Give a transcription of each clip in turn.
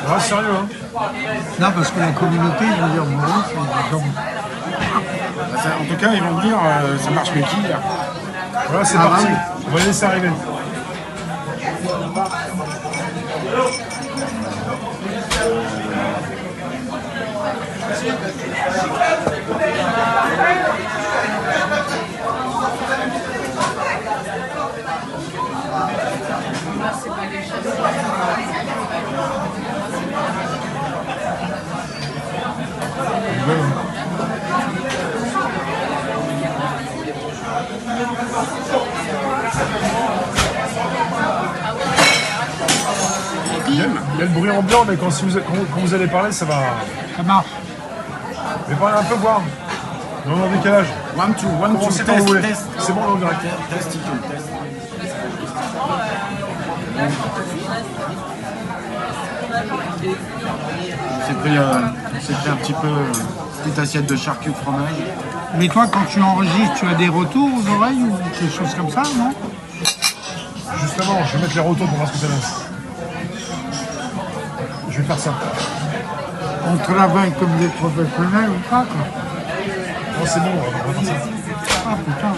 Ouais, sérieux, hein. Non, parce que la communauté, je veux dire, Maurice, c'est comme... En tout cas, ils vont me dire, ça marche mieux qu'hier. Voilà, c'est Ah, parti. ouais. On va laisser arriver. Il y a le bruit ambiant, mais quand vous allez parler, ça va. Ça marche. Mais parlez un peu, voir. On est en décalage. One, two, Commencez quand vous voulez. test. C'est bon, on est en direct. Test, test. On s'est pris un petit peu une petite assiette de charcuterie de fromage. Mais toi, quand tu enregistres, tu as des retours aux oreilles ou quelque chose comme ça, non? Justement, je vais mettre les retours pour voir ce que ça donne. Je vais faire ça. On travaille comme des professionnels ou pas, quoi? Non, c'est bon, on va faire ça. Ah, putain.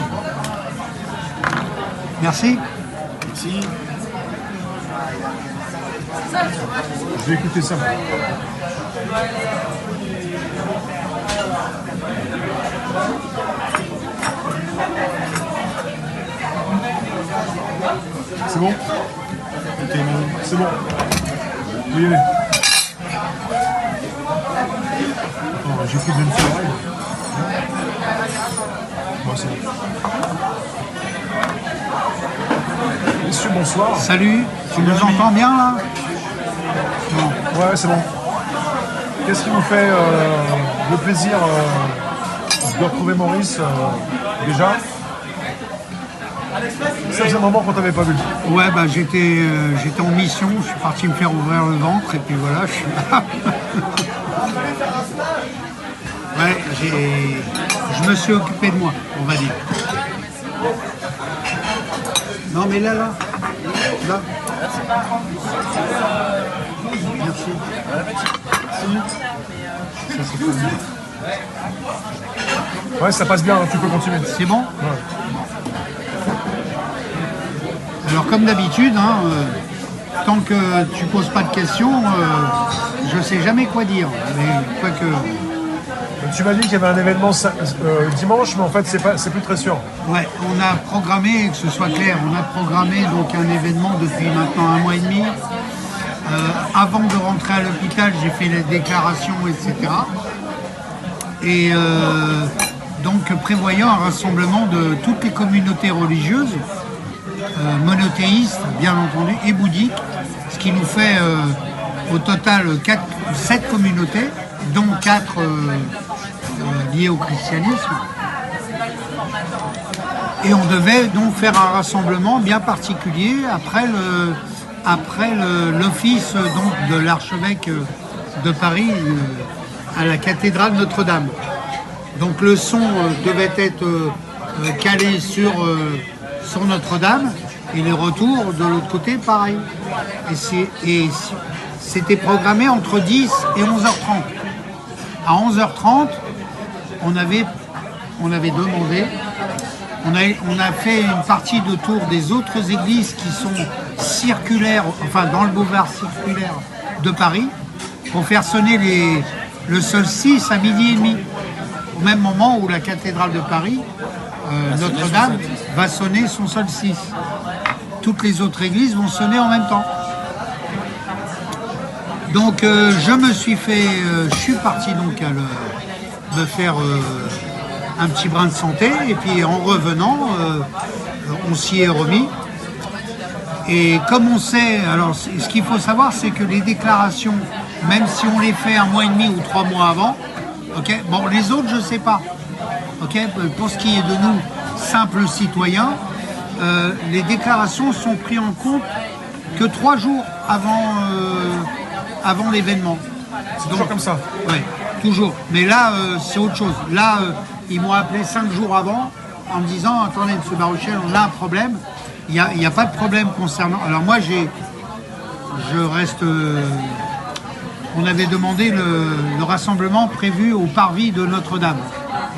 Merci. Merci. Je vais écouter ça. C'est bon? Ok, C'est bon. Vous y aller. Oh, j'ai pris une seule oreille. Bon, c'est bon. Messieurs, bonsoir. Salut. Tu nous entends bien, là? Non. Ouais, c'est bon. Qu'est-ce qui vous fait le plaisir de retrouver Maurice déjà? Ça faisait un moment qu'on t'avait pas vu. Ouais, bah j'étais en mission, je suis parti me faire ouvrir le ventre et puis voilà, je suis là. Ouais, je me suis occupé de moi, on va dire. Non mais là. Merci. Ouais, ça passe bien, tu peux continuer. C'est bon? Ouais. Alors comme d'habitude, hein, tant que tu poses pas de questions, je sais jamais quoi dire. Mais quoique... Tu m'as dit qu'il y avait un événement dimanche, mais en fait, c'est plus très sûr. Ouais, on a programmé, que ce soit clair, on a programmé donc un événement depuis maintenant 1 mois et demi. Avant de rentrer à l'hôpital, j'ai fait les déclarations, etc. Et donc prévoyant un rassemblement de toutes les communautés religieuses, monothéistes bien entendu, et bouddhiques, ce qui nous fait au total 7 communautés, dont 4 liées au christianisme. Et on devait donc faire un rassemblement bien particulier après l'office donc de l'archevêque de Paris à la cathédrale Notre-Dame. Donc le son devait être calé sur Notre-Dame et les retours de l'autre côté pareil. Et c'était programmé entre 10 et 11h30. À 11h30, on avait demandé, on a fait une partie de tour des autres églises qui sont circulaires, enfin dans le boulevard circulaire de Paris, pour faire sonner le solstice à 12h30, au même moment où la cathédrale de Paris, Notre-Dame, va sonner son solstice. Toutes les autres églises vont sonner en même temps. Donc je suis parti donc à me faire un petit brin de santé et puis en revenant, on s'y est remis. Et comme on sait, alors ce qu'il faut savoir, c'est que les déclarations, même si on les fait 1 mois et demi ou 3 mois avant, ok, bon les autres je sais pas, ok, pour ce qui est de nous simples citoyens, les déclarations sont prises en compte que 3 jours avant l'événement. C'est toujours comme ça. Oui, toujours. Mais là, c'est autre chose. Là, ils m'ont appelé 5 jours avant en me disant « Attendez, M. Baruchel, on a un problème. » Il n'y a pas de problème concernant... Alors moi, je reste on avait demandé le rassemblement prévu au parvis de Notre-Dame.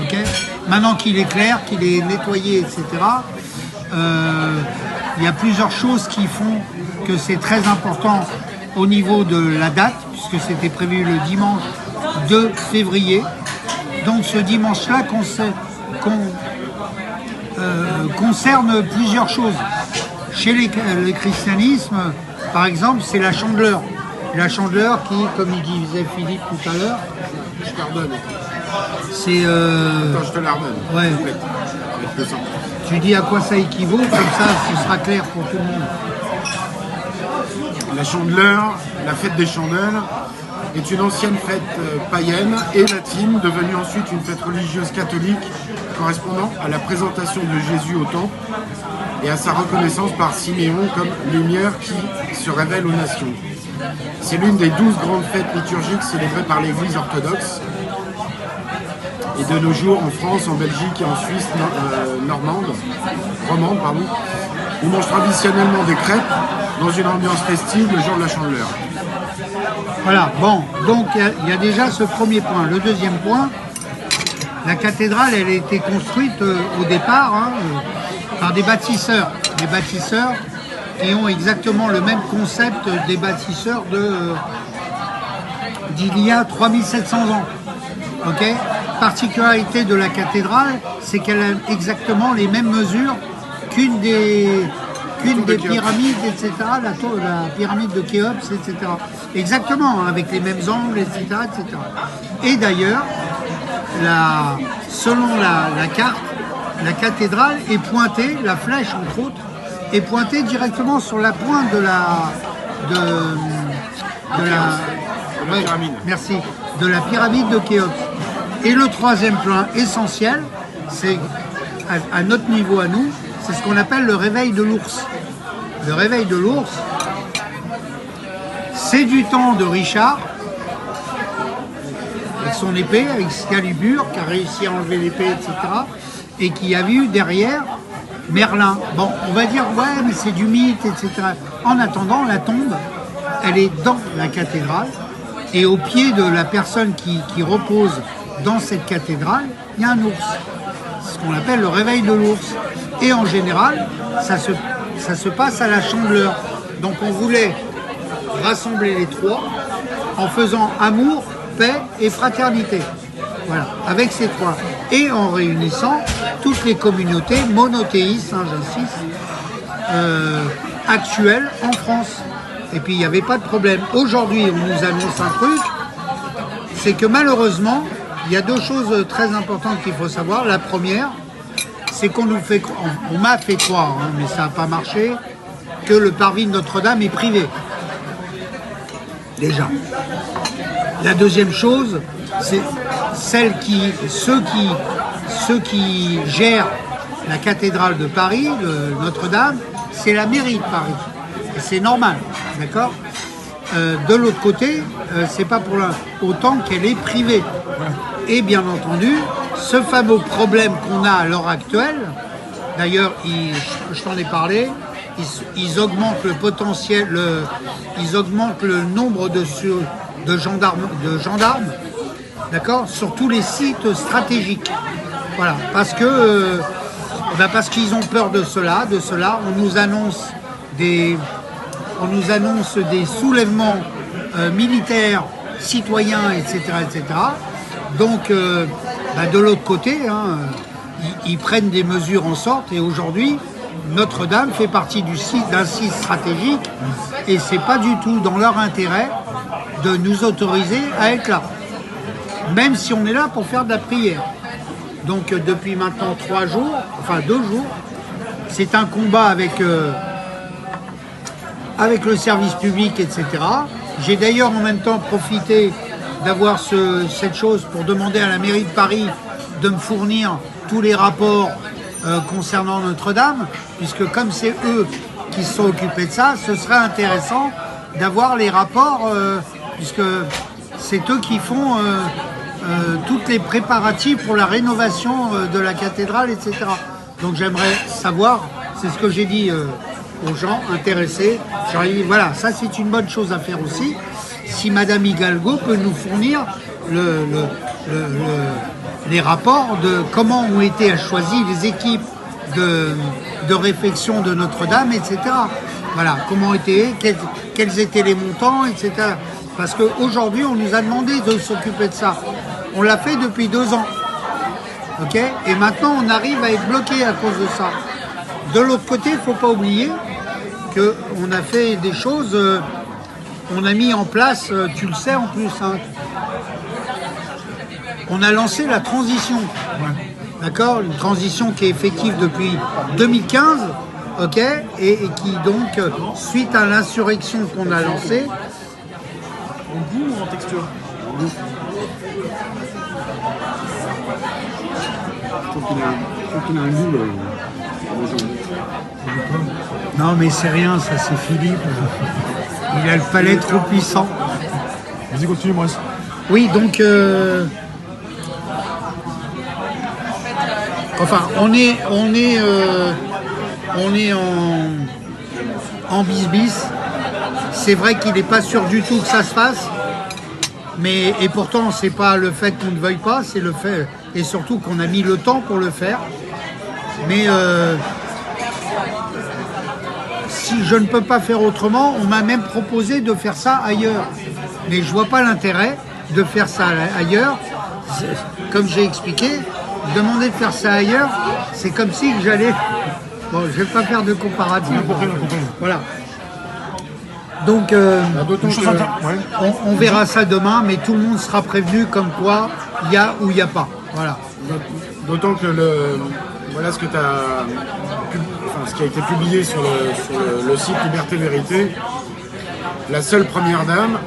Okay, maintenant qu'il est clair, qu'il est nettoyé, etc., il y a plusieurs choses qui font que c'est très important au niveau de la date, puisque c'était prévu le dimanche 2 février. Donc ce dimanche-là concerne plusieurs choses. Chez le christianisme, par exemple, c'est la chandeleur. La chandeleur qui, comme il disait Philippe tout à l'heure, Je te redonne. c'est... Attends, je te la redonne. ouais. Avec le sang. Tu dis à quoi ça équivaut, comme ça ce sera clair pour tout le monde. La Chandeleur, la fête des chandelles, est une ancienne fête païenne et latine, devenue ensuite une fête religieuse catholique correspondant à la présentation de Jésus au temple et à sa reconnaissance par Siméon comme lumière qui se révèle aux nations. C'est l'une des 12 grandes fêtes liturgiques célébrées par l'Église orthodoxe. Et de nos jours, en France, en Belgique et en Suisse romande, on mange traditionnellement des crêpes dans une ambiance festive le jour de la Chandeleur. Voilà, bon, donc il y a déjà ce premier point. Le deuxième point, la cathédrale, elle a été construite au départ par des bâtisseurs. Des bâtisseurs qui ont exactement le même concept des bâtisseurs d'il y a 3700 ans. Okay, particularité de la cathédrale, c'est qu'elle a exactement les mêmes mesures qu'une des pyramides, etc., la pyramide de Khéops, etc. Exactement, hein, avec les mêmes angles, etc., etc. Et d'ailleurs, selon la carte, la cathédrale est pointée, la flèche entre autres, est pointée directement sur la pointe de la pyramide. Merci, de la pyramide de Khéops. Et le troisième point essentiel, c'est à notre niveau à nous, c'est ce qu'on appelle le réveil de l'ours. Le réveil de l'ours, c'est du temps de Richard, avec son épée, avec Excalibur, qui a réussi à enlever l'épée, etc., et qui a vu derrière Merlin. Bon, on va dire, ouais, mais c'est du mythe, etc. En attendant, la tombe, elle est dans la cathédrale, et au pied de la personne qui repose dans cette cathédrale, il y a un ours. C'est ce qu'on appelle le réveil de l'ours. Et en général, ça se passe à la Chandeleur. Donc on voulait rassembler les trois en faisant amour, paix et fraternité. Voilà, avec ces trois. Et en réunissant toutes les communautés monothéistes, hein, j'insiste, actuelles en France. Et puis il n'y avait pas de problème. Aujourd'hui, on nous annonce un truc, c'est que malheureusement, il y a deux choses très importantes qu'il faut savoir. La première, c'est qu'on m'a fait croire, hein, mais ça n'a pas marché, que le parvis de Notre-Dame est privé. Déjà. La deuxième chose, c'est ceux qui gèrent la cathédrale de Paris, Notre-Dame, c'est la mairie de Paris. Et c'est normal, d'accord ? De l'autre côté, c'est pas pour autant qu'elle est privée. Et bien entendu, ce fameux problème qu'on a à l'heure actuelle, d'ailleurs, je t'en ai parlé, ils augmentent le potentiel, ils augmentent le nombre de gendarmes, d'accord, sur tous les sites stratégiques. Voilà, parce qu'ils ont peur de cela. On nous annonce des soulèvements militaires, citoyens, etc., etc. Donc, de l'autre côté, hein, ils prennent des mesures en sorte. Et aujourd'hui, Notre-Dame fait partie d'un site stratégique et c'est pas du tout dans leur intérêt de nous autoriser à être là, même si on est là pour faire de la prière. Donc, depuis maintenant 2 jours, c'est un combat avec le service public, etc. J'ai d'ailleurs en même temps profité d'avoir cette chose pour demander à la mairie de Paris de me fournir tous les rapports concernant Notre-Dame, puisque comme c'est eux qui se sont occupés de ça, ce serait intéressant d'avoir les rapports, puisque c'est eux qui font toutes les préparatifs pour la rénovation de la cathédrale, etc. Donc j'aimerais savoir, c'est ce que j'ai dit aux gens intéressés, j'aurais dit voilà, ça c'est une bonne chose à faire aussi. si Madame Hidalgo peut nous fournir les rapports de comment ont été choisies les équipes de réflexion de Notre-Dame, etc. Voilà, comment étaient, quels étaient les montants, etc. Parce qu'aujourd'hui, on nous a demandé de s'occuper de ça. On l'a fait depuis 2 ans. Ok ? Et maintenant, on arrive à être bloqué à cause de ça. De l'autre côté, il ne faut pas oublier qu'on a fait des choses, on a mis en place, tu le sais en plus, hein, on a lancé la transition. D'accord ? Une transition qui est effective depuis 2015, ok ? Et qui donc, suite à l'insurrection qu'on a lancée... En goût ou en texture ? Je trouve qu'il a un goût. Non mais c'est rien, ça c'est Philippe. Il a le palais trop puissant. Vas-y, continue, Maurice. Oui, donc... Enfin, on est en bis-bis. C'est vrai qu'il n'est pas sûr du tout que ça se fasse. Et pourtant, c'est pas le fait qu'on ne veuille pas, c'est le fait... Et surtout qu'on a mis le temps pour le faire. Mais... si je ne peux pas faire autrement, on m'a même proposé de faire ça ailleurs. Mais je vois pas l'intérêt de faire ça ailleurs. Comme j'ai expliqué, demander de faire ça ailleurs, c'est comme si j'allais... Bon, je vais pas faire de comparatif. Voilà. Donc, on verra ça demain, mais tout le monde sera prévenu comme quoi il y a ou il n'y a pas. Voilà. D'autant que voilà ce que ce qui a été publié sur le site Liberté Vérité, la seule première dame,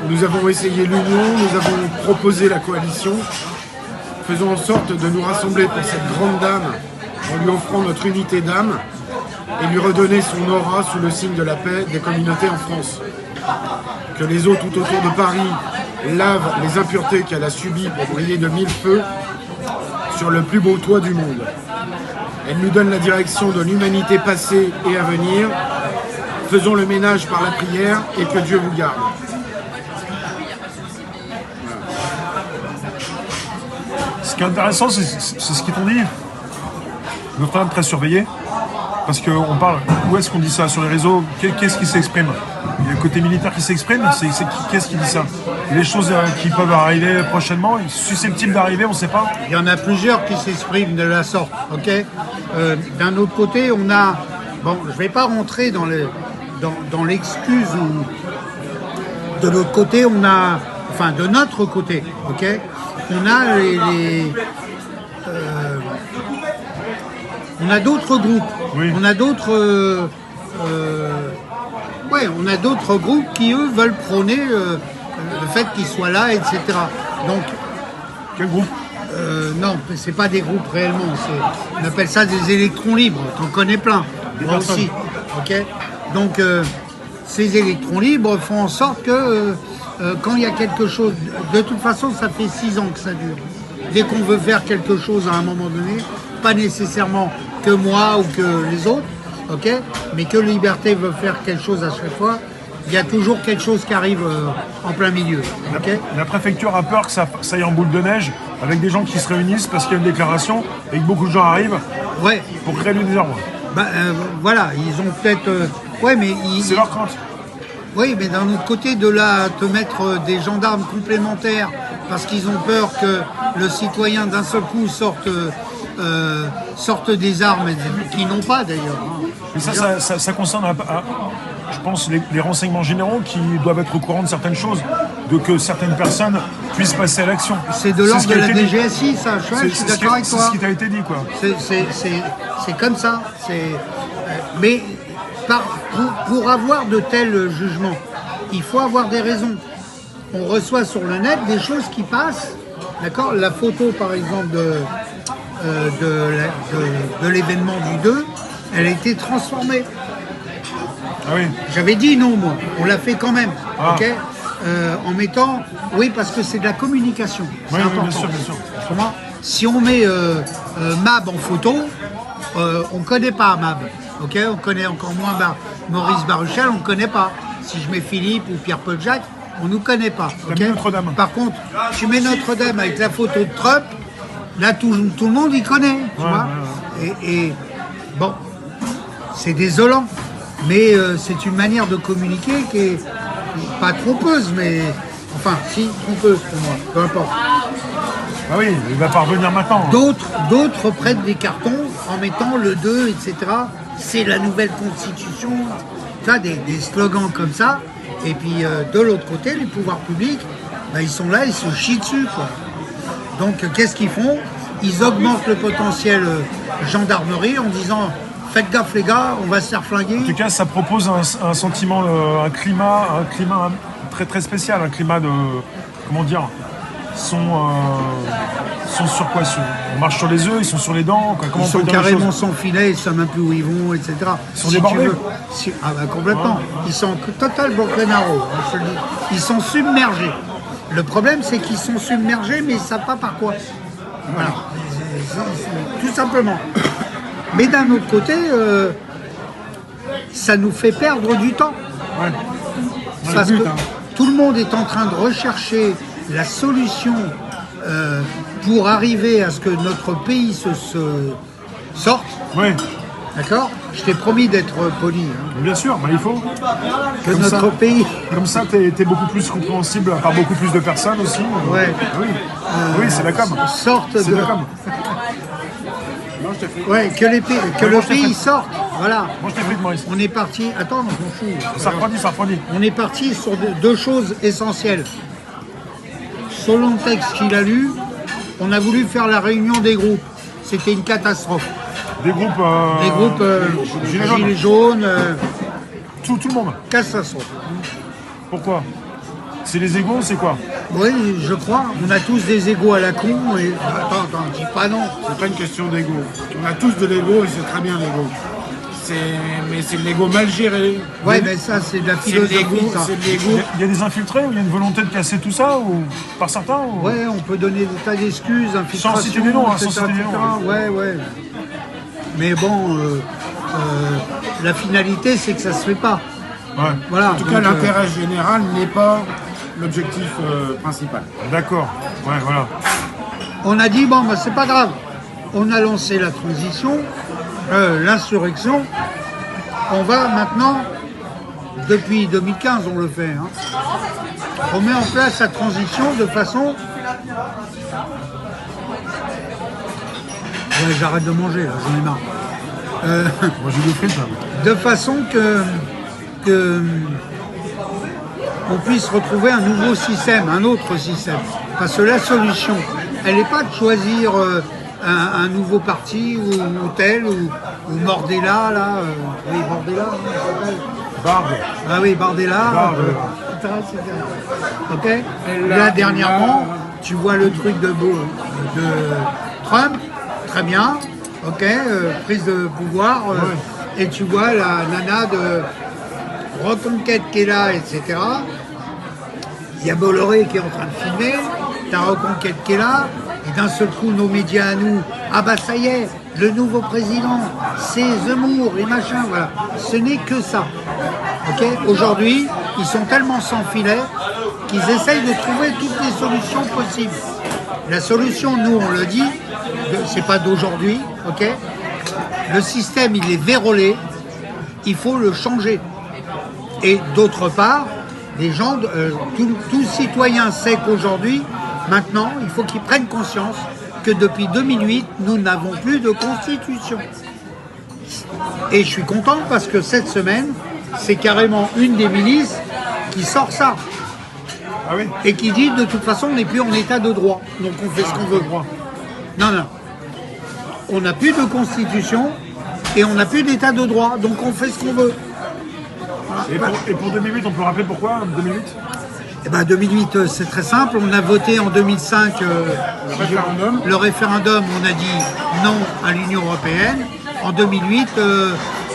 nous avons essayé l'union, nous avons proposé la coalition, faisons en sorte de nous rassembler pour cette grande dame en lui offrant notre unité d'âme et lui redonner son aura sous le signe de la paix des communautés en France. Que les eaux tout autour de Paris lavent les impuretés qu'elle a subies pour briller de 1000 feux sur le plus beau toit du monde. Elle nous donne la direction de l'humanité passée et à venir. Faisons le ménage par la prière et que Dieu vous garde. Ce qui est intéressant, c'est ce qu'ils t'ont dit. Notre-Dame très surveillée. Parce qu'on parle, où est-ce qu'on dit ça sur les réseaux? Qu'est-ce qui s'exprime? Il y a le côté militaire qui s'exprime, qu'est-ce qui dit ça? Les choses qui peuvent arriver prochainement, susceptibles d'arriver, on ne sait pas. Il y en a plusieurs qui s'expriment de la sorte, ok. D'un autre côté, on a... Bon, je ne vais pas rentrer dans l'excuse où... De l'autre côté, on a... Enfin, de notre côté, ok. On a on a d'autres groupes. Oui. On a d'autres... on a d'autres groupes qui, eux, veulent prôner le fait qu'ils soient là, etc. Donc, quel groupe? Non, c'est pas des groupes réellement. On appelle ça des électrons libres. T'en connais plein. Moi aussi. Ok. Donc, ces électrons libres font en sorte que quand il y a quelque chose... De toute façon, ça fait 6 ans que ça dure. Dès qu'on veut faire quelque chose à un moment donné, pas nécessairement que moi ou que les autres, ok, mais que Liberté veut faire quelque chose à chaque fois, il y a toujours quelque chose qui arrive en plein milieu. Okay. La préfecture a peur que ça aille en boule de neige avec des gens qui se réunissent parce qu'il y a une déclaration et que beaucoup de gens arrivent pour créer le désordre. Voilà, ils ont peut-être... c'est leur crainte. Oui, mais d'un autre côté, de là te mettre des gendarmes complémentaires parce qu'ils ont peur que le citoyen d'un seul coup sorte des armes qu'ils n'ont pas d'ailleurs. Mais ça concerne, je pense, les renseignements généraux qui doivent être au courant de certaines choses, de que certaines personnes puissent passer à l'action. C'est de l'ordre de la DGSI, ça. Je suis d'accord avec toi. C'est ce qui t'a été dit, quoi. C'est comme ça. Mais pour avoir de tels jugements, il faut avoir des raisons. On reçoit sur le net des choses qui passent. D'accord ? La photo, par exemple, de l'événement du 2, elle a été transformée. Ah oui. J'avais dit non, moi. On l'a fait quand même. Ok. En mettant... Oui, parce que c'est de la communication. C'est important. Bien sûr, bien sûr. Comment ? Si on met Mab en photo, on ne connaît pas Mab. Ok ? On connaît encore moins Maurice Baruchel, on ne connaît pas. Si je mets Philippe ou Pierre-Paul Jacques, On nous connaît pas. T'as ok mis Notre-Dame. Par contre, tu mets Notre-Dame avec la photo de Trump, là tout le monde y connaît. Tu vois et bon, c'est désolant, mais c'est une manière de communiquer qui est pas trompeuse, mais enfin, si, trompeuse pour moi, peu importe. Ah oui, il va pas revenir maintenant. D'autres prêtent des cartons en mettant le 2, etc. C'est la nouvelle constitution. Tu vois, des slogans comme ça. Et puis de l'autre côté, les pouvoirs publics, ben, ils sont là, ils se chient dessus, quoi. Donc qu'est-ce qu'ils font? Ils augmentent le potentiel gendarmerie en disant faites gaffe les gars, on va se faire flinguer. En tout cas, ça propose un sentiment, un climat très très spécial, un climat de, comment dire, sont sur quoi? On marche sur les œufs, ils sont sur les dents, quoi. Comment Ils on sont peut dire les carrément choses? sans filet, ils ne savent même plus où ils vont, etc. Ils sont débordés. Ah bah complètement. Ils sont total Bolsonaro, hein, je te le dis. Ils sont submergés. Le problème, c'est qu'ils sont submergés, mais ils ne savent pas par quoi. Voilà. Tout simplement. Mais d'un autre côté, ça nous fait perdre du temps. Ouais. Parce Le but, que hein. tout le monde est en train de rechercher la solution pour arriver à ce que notre pays se sorte. Oui, D'accord? Je t'ai promis d'être poli. Hein. bien sûr, il faut. Que Comme notre ça. pays. Comme ça, t'es beaucoup plus compréhensible par beaucoup plus de personnes aussi. Ouais. Oui, oui, c'est la com. Sorte C'est de. la com. Ouais, que le pays sorte. Voilà. Moi, je t'ai fait de Maurice. On est parti. Attends, je m'en fous. Ça refroidit. On est parti sur deux choses essentielles. Selon le texte qu'il a lu, on a voulu faire la réunion des groupes. C'était une catastrophe. Des groupes. Des groupes Gilets jaunes. gilets jaunes, Tout le monde. catastrophe. Pourquoi? C'est les égos, c'est quoi? Oui, je crois. On a tous des égos à la con. Et... Attends, dis pas non. C'est pas une question d'ego. On a tous de l'ego et c'est très bien l'ego. Mais c'est de l'ego mal géré. Ouais, mais ça, c'est de la C'est de philosophie, l'ego. ça. C'est de l'ego. Il y a des infiltrés ou il y a une volonté de casser tout ça ou par certains ou... Ouais, on peut donner des tas d'excuses, infiltration, citer des noms, hein, etc., sans citer des noms, etc. Ouais. Mais bon, la finalité, c'est que ça se fait pas. Ouais. Voilà. En tout cas, l'intérêt général n'est pas l'objectif principal. D'accord. Ouais, voilà. On a dit, bon, bah, c'est pas grave. On a lancé la transition, l'insurrection. On va maintenant, depuis 2015, on le fait. Hein, on met en place la transition de façon... Ouais, j'arrête de manger, là, j'en ai marre. Moi, j'ai des frites, là. De façon que on puisse retrouver un nouveau système, un autre système. Parce que la solution, elle n'est pas de choisir un nouveau parti ou tel, ou Mordella, là. Oui, Mordella, hein, ça s'appelle. Barbe. Ah oui, Bardella. Barbe. Etc. Ok. Là, dernièrement, tu vois le truc de Trump, très bien. Ok, prise de pouvoir. Et tu vois la nana de Reconquête qui est là, etc. Il y a Bolloré qui est en train de filmer. T'as Reconquête qui est là. Et d'un seul coup, nos médias à nous, ah bah ça y est, le nouveau président, c'est Zemmour et machin, voilà. Ce n'est que ça. Ok. Aujourd'hui, ils sont tellement sans filet qu'ils essayent de trouver toutes les solutions possibles. La solution, nous, on le dit, c'est pas d'aujourd'hui, ok. Le système, il est vérolé, il faut le changer. Et d'autre part, les gens, tout citoyen sait qu'aujourd'hui, maintenant, il faut qu'ils prennent conscience que depuis 2008, nous n'avons plus de constitution. Et je suis content parce que cette semaine, c'est carrément une des milices qui sort ça. Ah oui? Et qui dit, de toute façon, on n'est plus en état de droit. Donc on fait ce qu'on veut. Non. On n'a plus de constitution et on n'a plus d'état de droit. Donc on fait ce qu'on veut. Et pour 2008, on peut rappeler pourquoi 2008? Eh ben 2008, c'est très simple. On a voté en 2005 le référendum. On a dit non à l'Union européenne. En 2008,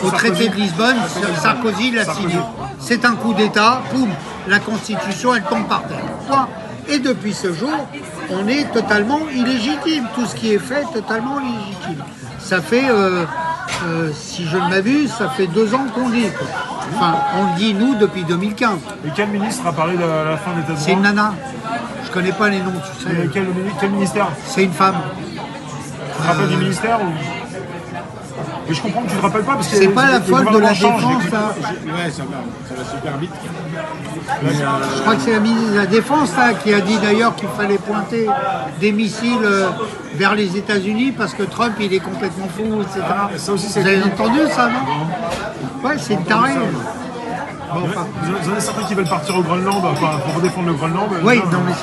au traité de Lisbonne, Sarkozy l'a signé. C'est un coup d'État. Poum, la Constitution, elle tombe par terre. Point. Et depuis ce jour, on est totalement illégitime. Tout ce qui est fait, totalement illégitime. Ça fait, si je ne m'abuse, ça fait 2 ans qu'on l'est. Enfin, on le dit, nous, depuis 2015. Et quel ministre a parlé de la fin de l'état de droit? C'est une nana. Je connais pas les noms, tu sais. Quel ministère? C'est une femme. Tu te rappelles du ministère ou... Mais je comprends que tu ne te rappelles pas parce que C'est pas la le faute de la gouvernement change. défense, là. Ouais, ça va super vite. Je crois que c'est la ministre de la Défense là, qui a dit d'ailleurs qu'il fallait pointer des missiles vers les États-Unis parce que Trump il est complètement fou, etc. Ça aussi, Vous avez entendu ça, non? Ouais, c'est une tarée. Bon, enfin, Vous en avez certains qui veulent partir au Groenland pour défendre le Groenland. oui, non mais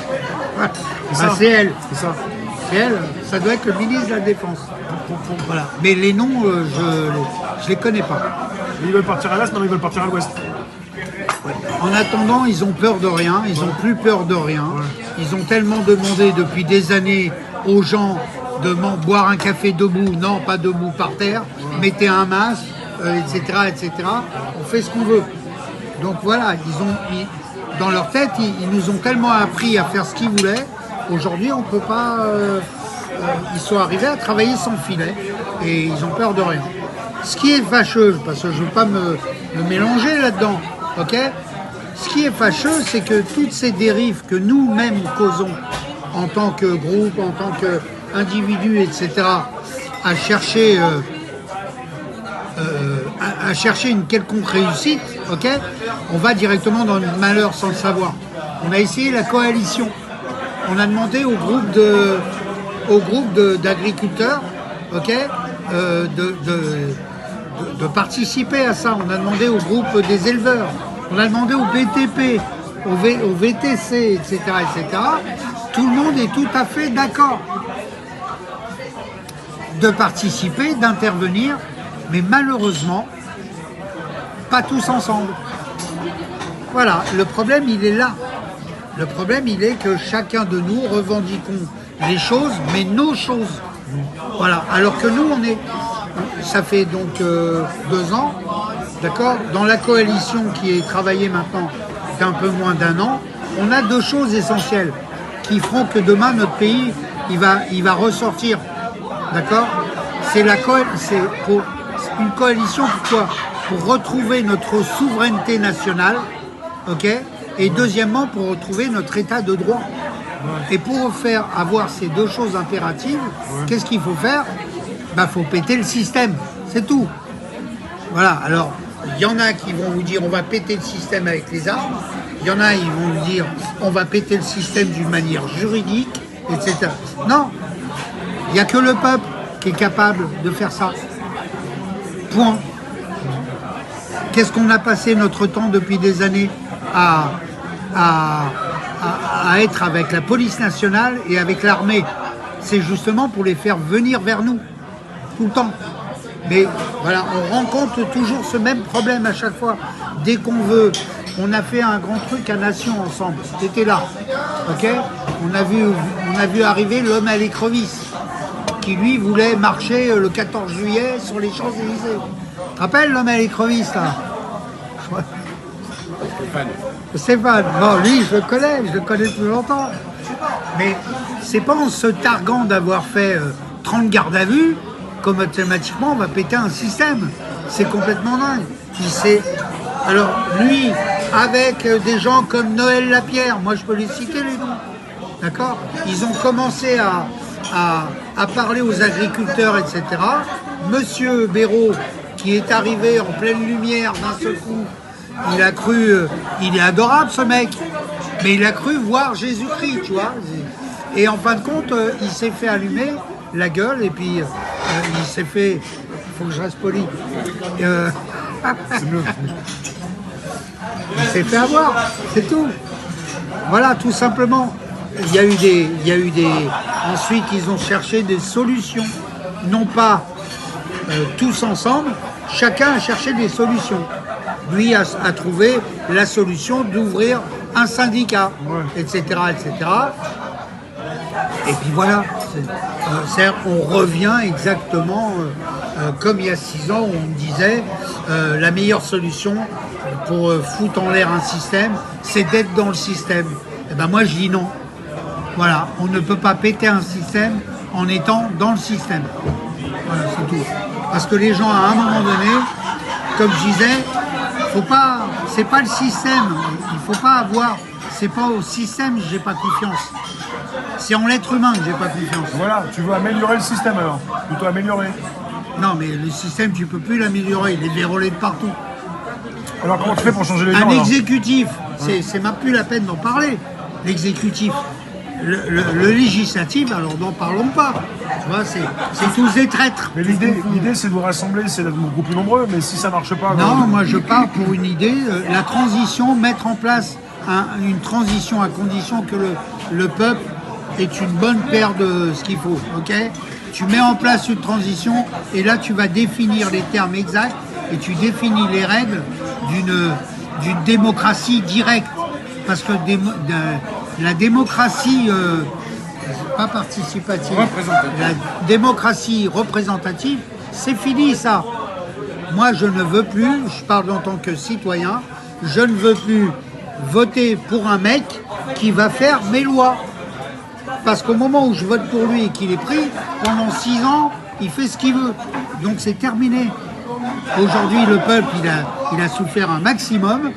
C'est ça. c'est elle. C'est ça. C'est elle. Ça doit être le ministre de la Défense. Voilà. Mais les noms, je les connais pas. Ils veulent partir à l'est, non, ils veulent partir à l'ouest. En attendant, ils ont peur de rien, ils n'ont plus peur de rien. Ils ont tellement demandé depuis des années aux gens de boire un café debout, non pas debout par terre, mettez un masque, etc., etc. On fait ce qu'on veut. Donc voilà, dans leur tête, ils nous ont tellement appris à faire ce qu'ils voulaient. Aujourd'hui, on ne peut pas... ils sont arrivés à travailler sans filet et ils ont peur de rien. Ce qui est fâcheux, parce que je ne veux pas me mélanger là-dedans, ok? Ce qui est fâcheux, c'est que toutes ces dérives que nous-mêmes causons en tant que groupe, en tant qu'individu, etc., à chercher une quelconque réussite, ok? On va directement dans le malheur sans le savoir. On a essayé la coalition. On a demandé au groupe d'agriculteurs, ok, de participer à ça. On a demandé au groupe des éleveurs, on a demandé au BTP, au VTC, etc., etc. Tout le monde est tout à fait d'accord de participer, d'intervenir, mais malheureusement, pas tous ensemble. Voilà, le problème, il est là. Le problème, il est que chacun de nous revendiquons les choses, mais nos choses. Voilà, alors que nous, ça fait donc 2 ans, d'accord, dans la coalition qui est travaillée maintenant d'un peu moins d'1 an, on a 2 choses essentielles qui feront que demain, notre pays, il va ressortir, d'accord. C'est pour une coalition, pourquoi? Pour retrouver notre souveraineté nationale, ok. Et deuxièmement, pour retrouver notre état de droit. Et pour avoir ces 2 choses impératives, qu'est-ce qu'il faut faire? Il faut péter le système, c'est tout. Voilà, alors, il y en a qui vont vous dire on va péter le système avec les armes, il y en a qui vont vous dire on va péter le système d'une manière juridique, etc. Non, il n'y a que le peuple qui est capable de faire ça. Point. Qu'est-ce qu'on a passé notre temps depuis des années à être avec la police nationale et avec l'armée? C'est justement pour les faire venir vers nous, tout le temps. Mais voilà, on rencontre toujours ce même problème à chaque fois. Dès qu'on veut, on a fait un grand truc à Nation ensemble, t'étais là, ok? On a vu arriver l'homme à l'écrevisse, qui lui voulait marcher le 14 juillet sur les Champs-Élysées. Tu te rappelles l'homme à l'écrevisse là? Stéphane, bon, lui, je le connais depuis longtemps. Mais c'est pas en se targuant d'avoir fait 30 gardes à vue qu'automatiquement on va péter un système. C'est complètement dingue. Alors, lui, avec des gens comme Noël Lapierre, moi je peux les citer les noms, d'accord? Ils ont commencé à parler aux agriculteurs, etc. Monsieur Béraud, qui est arrivé en pleine lumière d'un seul coup, il a cru, il est adorable ce mec, mais il a cru voir Jésus-Christ, tu vois. Et en fin de compte, il s'est fait allumer la gueule et puis il s'est fait, il faut que je reste poli, il s'est fait avoir, c'est tout. Voilà, tout simplement. Il y a eu des, ensuite ils ont cherché des solutions, non pas tous ensemble, chacun a cherché des solutions. Lui a trouvé la solution d'ouvrir un syndicat, etc., etc. Et puis voilà, on revient exactement comme il y a 6 ans où on me disait la meilleure solution pour foutre en l'air un système, c'est d'être dans le système. Et ben moi je dis non. Voilà, on ne peut pas péter un système en étant dans le système. Voilà, c'est tout. Parce que les gens, à un moment donné, comme je disais, faut pas, c'est pas le système. Il faut pas avoir, c'est pas au système que j'ai pas confiance. C'est en l'être humain que j'ai pas confiance. Voilà, tu veux améliorer le système alors, plutôt améliorer. Non, mais le système, tu peux plus l'améliorer. Il est vérolé de partout. Alors comment tu fais pour changer les gens Un alors exécutif, c'est même plus la peine d'en parler. L'exécutif. Le législatif, alors n'en parlons pas. Tu vois, c'est tous des traîtres. Mais l'idée, c'est de vous rassembler, c'est d'être beaucoup plus nombreux, mais si ça marche pas... Non, moi je pars pour une idée, la transition, mettre en place une transition à condition que le peuple ait une bonne paire de ce qu'il faut, ok? Tu mets en place une transition et là tu vas définir les termes exacts et tu définis les règles d'une démocratie directe. Parce que la démocratie, pas participative, la démocratie représentative, c'est fini ça. Moi je ne veux plus, je parle en tant que citoyen, je ne veux plus voter pour un mec qui va faire mes lois. Parce qu'au moment où je vote pour lui et qu'il est pris, pendant 6 ans, il fait ce qu'il veut. Donc c'est terminé. Aujourd'hui, le peuple, il a souffert un maximum,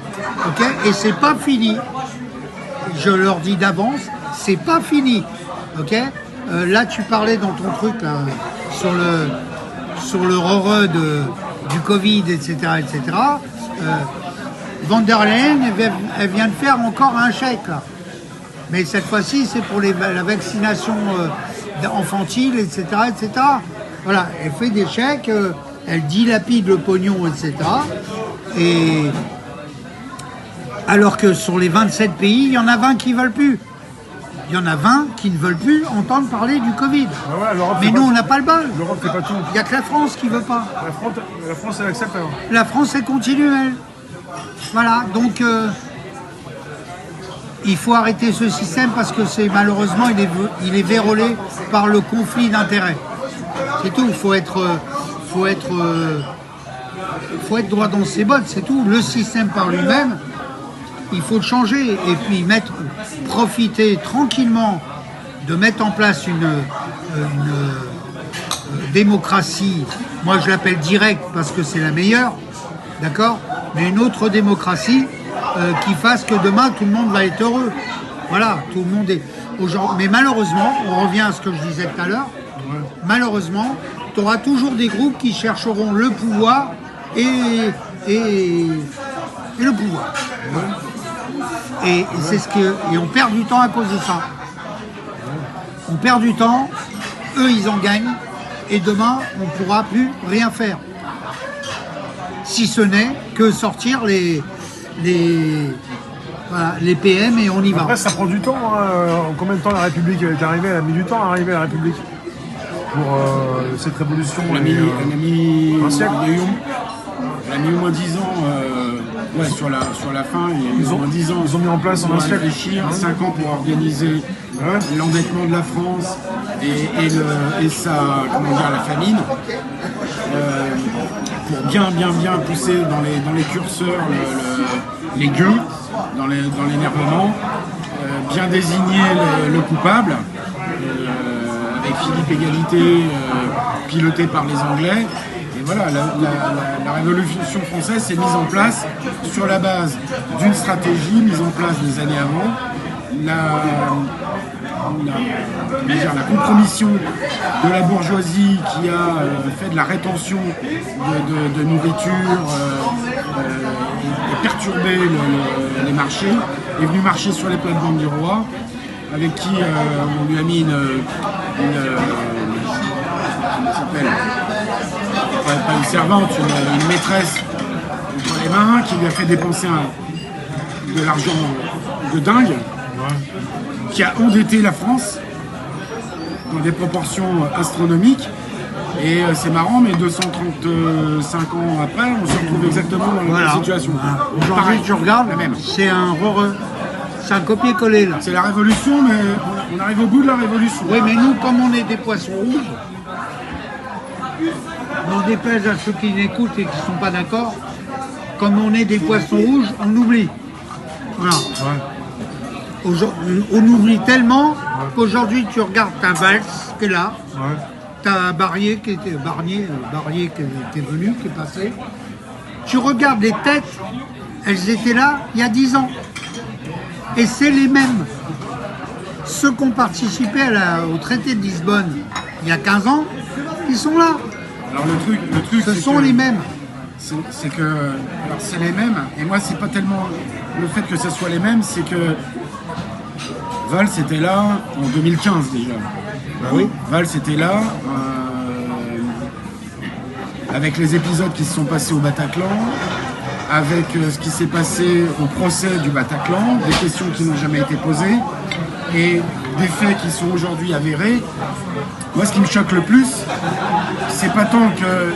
ok, et c'est pas fini. Je leur dis d'avance, c'est pas fini, ok. Là, tu parlais dans ton truc là, sur le horreur du Covid, etc., etc. Van der Leyen, elle vient de faire encore un chèque là. Mais cette fois-ci, c'est pour la vaccination infantile, etc., etc. Voilà, elle fait des chèques, elle dilapide le pognon, etc. Et alors que sur les 27 pays, il y en a 20 qui ne veulent plus. Il y en a 20 qui ne veulent plus entendre parler du Covid. Ah ouais, mais nous, on n'a pas le bol. L'Europe fait pas tout. Il n'y a que la France qui ne veut pas. La France, elle accepte alors. La France, elle continue, elle. Voilà, donc... il faut arrêter ce système parce que malheureusement il est vérolé par le conflit d'intérêts. C'est tout. Il faut être droit dans ses bottes, c'est tout. Le système par lui-même, il faut le changer et puis profiter tranquillement de mettre en place une démocratie. Moi je l'appelle directe parce que c'est la meilleure, d'accord. Mais une autre démocratie. Qui fasse que demain tout le monde va être heureux. Voilà, tout le monde est aujourd'hui. Mais malheureusement, on revient à ce que je disais tout à l'heure, malheureusement, tu auras toujours des groupes qui chercheront le pouvoir et le pouvoir. Et c'est et on perd du temps à cause de ça. On perd du temps, eux ils en gagnent, et demain on ne pourra plus rien faire. Si ce n'est que sortir les PM et on y va. Après, ça prend du temps. Hein. Combien de temps la République est arrivée? Elle a mis du temps à arriver à la République pour cette révolution. Elle a mis un siècle. Elle a mis au moins 10 ans sur la fin. Ils ont mis en place en un siècle. Réfléchir, 5 ans pour organiser l'endettement de la France et la famine. Pour bien pousser dans les curseurs les gueux, dans l'énervement, bien désigner le coupable, avec Philippe Égalité, piloté par les Anglais. Et voilà, la Révolution française s'est mise en place sur la base d'une stratégie mise en place des années avant, la compromission de la bourgeoisie qui a fait de la rétention de nourriture et perturbé les marchés, est venu marcher sur les plates-bandes du roi, avec qui on lui a mis pas une servante, une maîtresse entre les mains, qui lui a fait dépenser de l'argent de dingue, qui a endetté la France dans des proportions astronomiques. Et c'est marrant, mais 235 ans après, on se retrouve exactement dans la même situation. Aujourd'hui, tu regardes, c'est un copier-coller là. C'est la révolution, mais on arrive au bout de la révolution. Oui, mais nous, comme on est des poissons rouges, on déplaise à ceux qui n'écoutent et qui ne sont pas d'accord, comme on est des poissons rouges, on oublie. Voilà. On oublie tellement qu'aujourd'hui, tu regardes ta valse qui est là. T'as Barnier qui était venu, qui est passé. Tu regardes les têtes, elles étaient là il y a 10 ans. Et c'est les mêmes. Ceux qui ont participé au traité de Lisbonne il y a 15 ans, ils sont là. Alors le truc Ce c'est sont que- les mêmes. C'est que, alors c'est les mêmes, et moi c'est pas tellement le fait que ce soit les mêmes, c'est que Valls était là en 2015 déjà. Oui. Valls était là avec les épisodes qui se sont passés au Bataclan, avec ce qui s'est passé au procès du Bataclan, des questions qui n'ont jamais été posées, et des faits qui sont aujourd'hui avérés. Moi ce qui me choque le plus, c'est pas tant que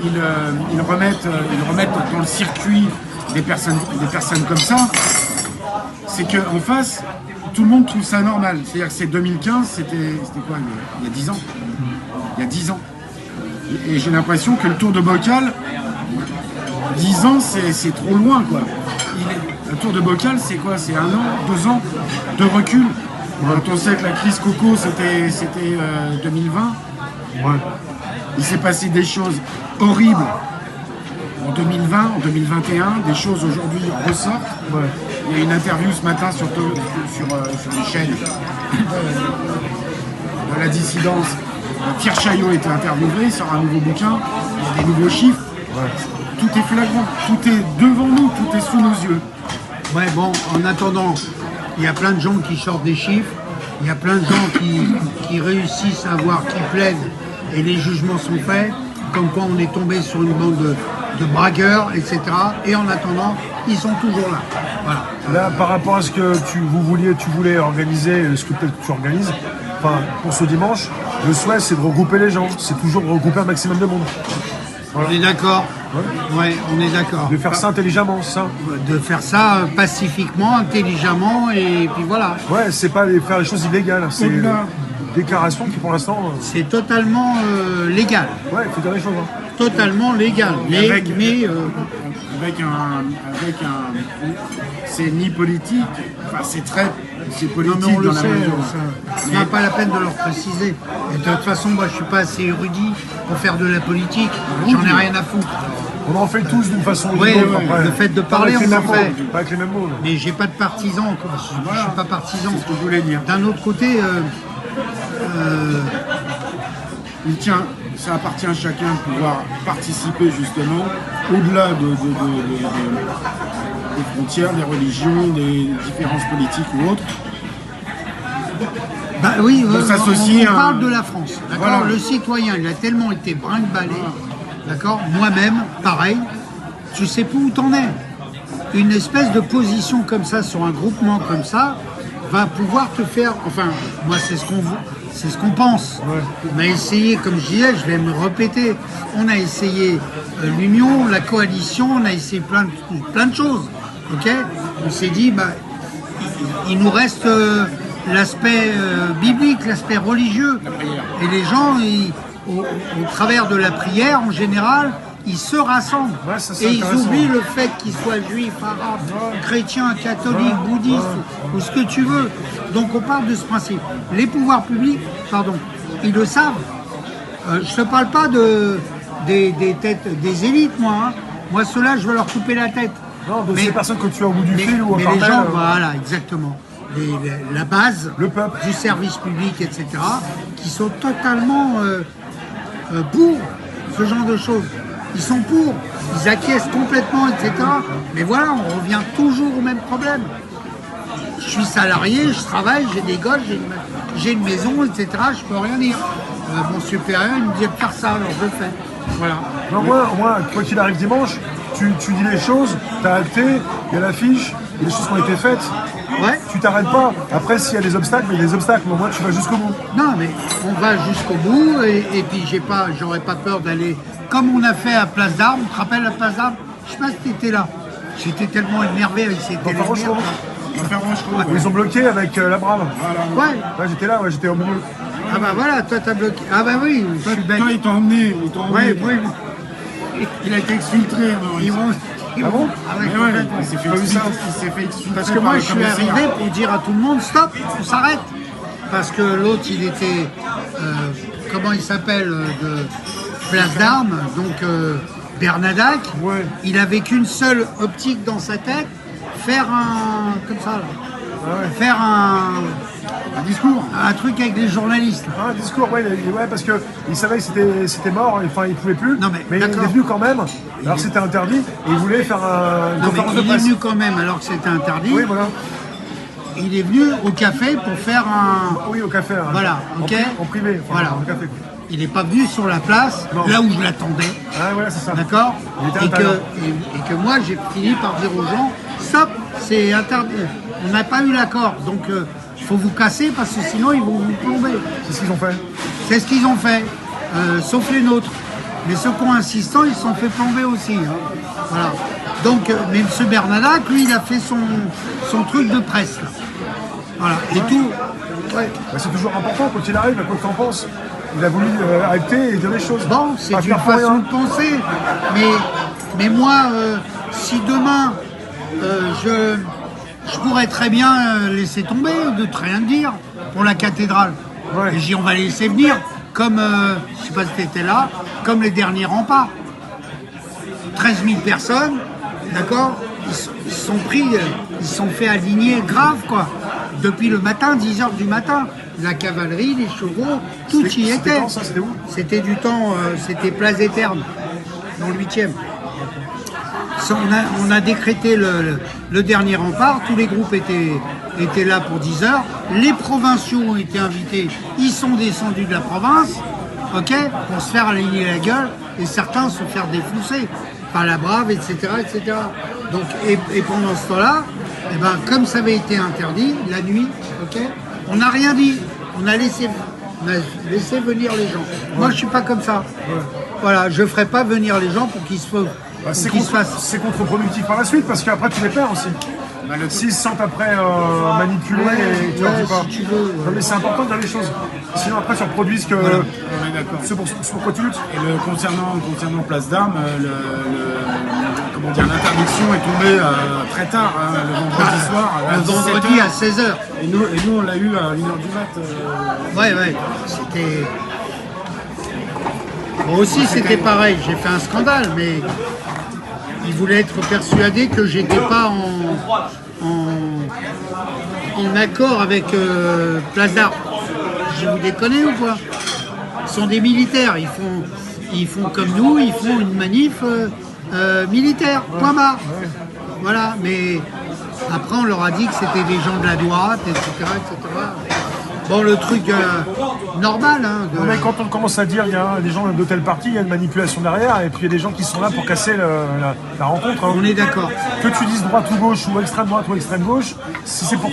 ils remettent dans le circuit des personnes comme ça, c'est qu'en face, tout le monde trouve ça normal. C'est-à-dire que c'est 2015, c'était quoi, il y a 10 ans. Il y a 10 ans. Et j'ai l'impression que le Tour de Bocal, 10 ans, c'est trop loin, quoi. Le Tour de Bocal, c'est quoi? C'est 1 an, 2 ans de recul. Quand on sait que la crise Coco, c'était 2020. Ouais. Il s'est passé des choses horribles en 2020, en 2021, des choses aujourd'hui ressortent. Ouais. Il y a une interview ce matin sur les chaînes de la dissidence. Pierre Chaillot était interviewé, il sort un nouveau bouquin, il y a des nouveaux chiffres. Tout est flagrant, tout est devant nous, tout est sous nos yeux. Ouais, bon, en attendant, il y a plein de gens qui sortent des chiffres, il y a plein de gens qui réussissent à voir, qui plaident, et les jugements sont faits, comme quoi on est tombé sur une bande de bragueurs, etc. Et en attendant, ils sont toujours là. Voilà. Là, par rapport à ce que tu voulais organiser, ce que peut-être tu organises, enfin, pour ce dimanche, le souhait, c'est de regrouper les gens. C'est toujours de regrouper un maximum de monde. On est d'accord. Ouais, on est d'accord. De faire ça intelligemment, ça. De faire ça pacifiquement, intelligemment, et puis voilà. Ouais, c'est pas faire les choses illégales. C'est une déclaration qui, pour l'instant, C'est totalement légal. ouais, il faut dire les choses. Hein. Totalement légal. Mais c'est ni politique, enfin c'est non, politique mais on le dans la sait, mesure. ça n'a pas la peine de leur préciser. Et de toute façon, moi, je suis pas assez érudit pour faire de la politique. J'en ai rien à foutre. On en fait tous d'une façon ou d'une Oui, autre. oui, après. le fait de Pas parler, avec les on en mêmes fait. mots, pas avec les mêmes mots. Mais j'ai pas de partisan, quoi. Je suis pas partisan. C'est ce que je voulais dire. D'un autre côté, Ça appartient à chacun de pouvoir participer justement au-delà des frontières, des religions, des différences politiques ou autres. bah oui, s'associer on à- parle de la France. D'accord. Voilà. Le citoyen, il a tellement été brinque-ballé. D'accord. Moi-même, pareil. Tu sais plus où t'en es. Une espèce de position comme ça sur un groupement comme ça va pouvoir te faire. Enfin, moi, c'est ce qu'on pense. On a essayé, comme je disais, je vais me répéter. On a essayé l'union, la coalition, on a essayé plein de choses. Ok. On s'est dit, bah, il nous reste l'aspect biblique, l'aspect religieux. Et les gens, au travers de la prière, en général, ils se rassemblent. Ouais, ça, c'est et ils intéressant. oublient le fait qu'ils soient juifs, arabes, chrétiens, catholiques, bouddhistes, ou ce que tu veux. Donc on parle de ce principe. Les pouvoirs publics, ils le savent. Je ne te parle pas des têtes, des élites, moi. Hein. Moi, ceux-là, je veux leur couper la tête. Non, de ces personnes que tu as au bout du fil ou au mais Carmel, les gens, voilà, exactement. La base Le peuple. du service public, etc., qui sont totalement pour ce genre de choses. Ils sont pour, ils acquiescent complètement, etc. Mais voilà, on revient toujours au même problème. Je suis salarié, je travaille, j'ai des gosses, j'ai une maison, etc. Je peux rien dire. Mon supérieur, il me dit de faire ça, alors je le fais. Voilà. Non, moi, quoi qu'il arrive dimanche, tu dis les choses, t'as acté, il y a l'affiche, il y a des choses qui ont été faites. Ouais. Tu t'arrêtes pas. Après, s'il y a des obstacles, mais il y a des obstacles, mais au moins tu vas jusqu'au bout. Non, mais on va jusqu'au bout et puis j'aurais pas peur d'aller comme on a fait à Place d'Armes. Tu te rappelles la Place d'Armes? Je sais pas si tu étais là. J'étais tellement énervé avec ces Enfin, franchement, télévisions. ils ont bloqué avec la Brave. Ouais. Ouais, j'étais là, j'étais au milieu. Ah bah voilà, toi t'as bloqué. Ah bah oui, je suis bête. Toi, ils t'ont emmené. Ouais, oui. Il a été exfiltré. Ils vont. Ah bon? Ah ouais, Mais ouais, complètement. il s'est fait exfiltrer. Parce que par moi le je suis commissaire. arrivé pour dire à tout le monde stop, on s'arrête. Parce que l'autre il était comment il s'appelle de Place d'Armes, donc Bernadac, Ouais. il avait qu'une seule optique dans sa tête, faire un... comme ça, là. Ah ouais. Faire Un discours. un truc avec les journalistes. Ah, un discours, ouais, parce qu'il savait que c'était mort, enfin il pouvait plus, Non, mais il est d'accord. venu quand même, alors c'était interdit, et il voulait faire une Non, mais conférence de il est presse. venu quand même alors que c'était interdit. Oui, voilà. Il est venu au café pour faire un... Oui, au café. Hein. Voilà, ok. En privé, enfin, Voilà. au café. Quoi. Il n'est pas venu sur la place, Non. là où je l'attendais. Ah, voilà, c'est ça. D'accord. Il était et interdit. que moi, j'ai fini par dire aux gens, stop, c'est interdit. On n'a pas eu l'accord. Donc, il faut vous casser parce que sinon, ils vont vous plomber. C'est ce qu'ils ont fait. C'est ce qu'ils ont fait, sauf les nôtres. Mais ceux qui ont insistant, ils se sont fait plomber aussi. Hein. Voilà. Donc, mais M. Bernadac, lui, il a fait son truc de presse. Là. Voilà. Et tout. Ouais. Bah, c'est toujours important, quand il arrive, quoi que t'en penses. Il a voulu acter et dire les choses. Bon, c'est Pas une faire pour façon rien. de penser. Mais moi, si demain, je pourrais très bien laisser tomber, de rien dire pour la cathédrale. Ouais. Et j'ai dit, on va les laisser venir, comme, je sais pas si tu étais là, comme les derniers remparts. 13 000 personnes, d'accord, ils se sont pris, ils se sont fait aligner grave, quoi. Depuis le matin, 10h du matin. La cavalerie, les chevaux, tout y C'était était. quand, ça? C'était où? C'était du temps, c'était Place des Ternes, dans le 8e. On a décrété le dernier rempart, tous les groupes étaient là pour 10 heures. Les provinciaux ont été invités, ils sont descendus de la province, ok, pour se faire aligner la gueule, et certains se faire défoncer par la brave, etc. etc. Donc, et pendant ce temps-là, eh ben, comme ça avait été interdit, la nuit, ok, on n'a rien dit, on a laissé venir les gens. Moi, je suis pas comme ça. Voilà, je ferai pas venir les gens pour qu'ils se fassent. Bah, c'est contre-productif par la suite, parce qu'après tu les perds aussi. S'ils se sentent après manipulés et tu leur dis pas. si tu veux. Non, mais c'est important de dire les choses. Sinon après tu reproduis ce que. On est d'accord. C'est pour quoi tu luttes. Et concernant Place d'Armes, l'interdiction est tombée très tard, hein, le vendredi soir. À Le 17 vendredi heures. à 16h. Et nous, on l'a eu à 1h du mat. Ouais, c'était. Moi aussi, c'était pareil. J'ai fait un scandale, mais ils voulaient être persuadés que j'étais pas en accord avec Place d'Armes. Je vous déconne ou quoi? Ils sont des militaires. Ils font comme nous. Ils font une manif militaire. Point barre. Voilà. Mais après, on leur a dit que c'était des gens de la droite, etc., etc. Bon, le truc normal. Hein, Non, mais quand on commence à dire il y a des gens de telle partie, il y a une manipulation derrière, et puis il y a des gens qui sont là pour casser la rencontre. Hein. On est d'accord. Que tu dises droite ou gauche, ou extrême droite ou extrême gauche, si c'est pour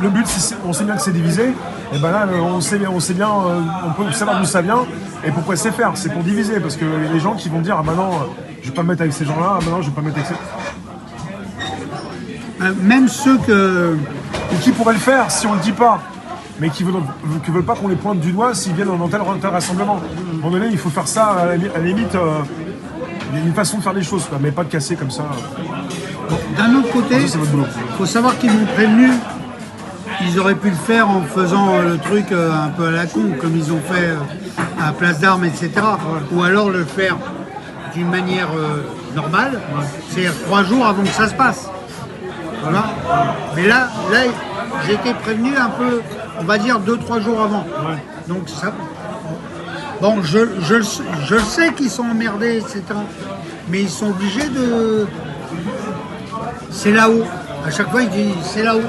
le but, on sait bien que c'est divisé, et ben là on sait bien, on peut savoir d'où ça vient et pourquoi c'est faire. C'est pour diviser, parce que y a des gens qui vont dire ah ben non, je vais pas me mettre avec ces gens-là, ah ben non, je vais pas me mettre avec ces. Même ceux que. Ou qui pourraient le faire si on le dit pas, mais qui veulent pas qu'on les pointe du doigt s'ils viennent dans tel rassemblement. À un moment donné, il faut faire ça à la limite. Il y a une façon de faire les choses, quoi, mais pas de casser comme ça. D'un autre côté, Ça, c'est votre boulot. il faut savoir qu'ils m'ont prévenu. Ils auraient pu le faire en faisant le truc un peu à la con, comme ils ont fait à Place d'Armes, etc. Ou alors le faire d'une manière normale, c'est-à-dire 3 jours avant que ça se passe. Voilà. Mais là j'ai été prévenu un peu, on va dire 2-3 jours avant. Donc ça. Bon, je le sais qu'ils sont emmerdés, etc. Mais ils sont obligés de. C'est là-haut. À chaque fois, ils disent c'est là-haut.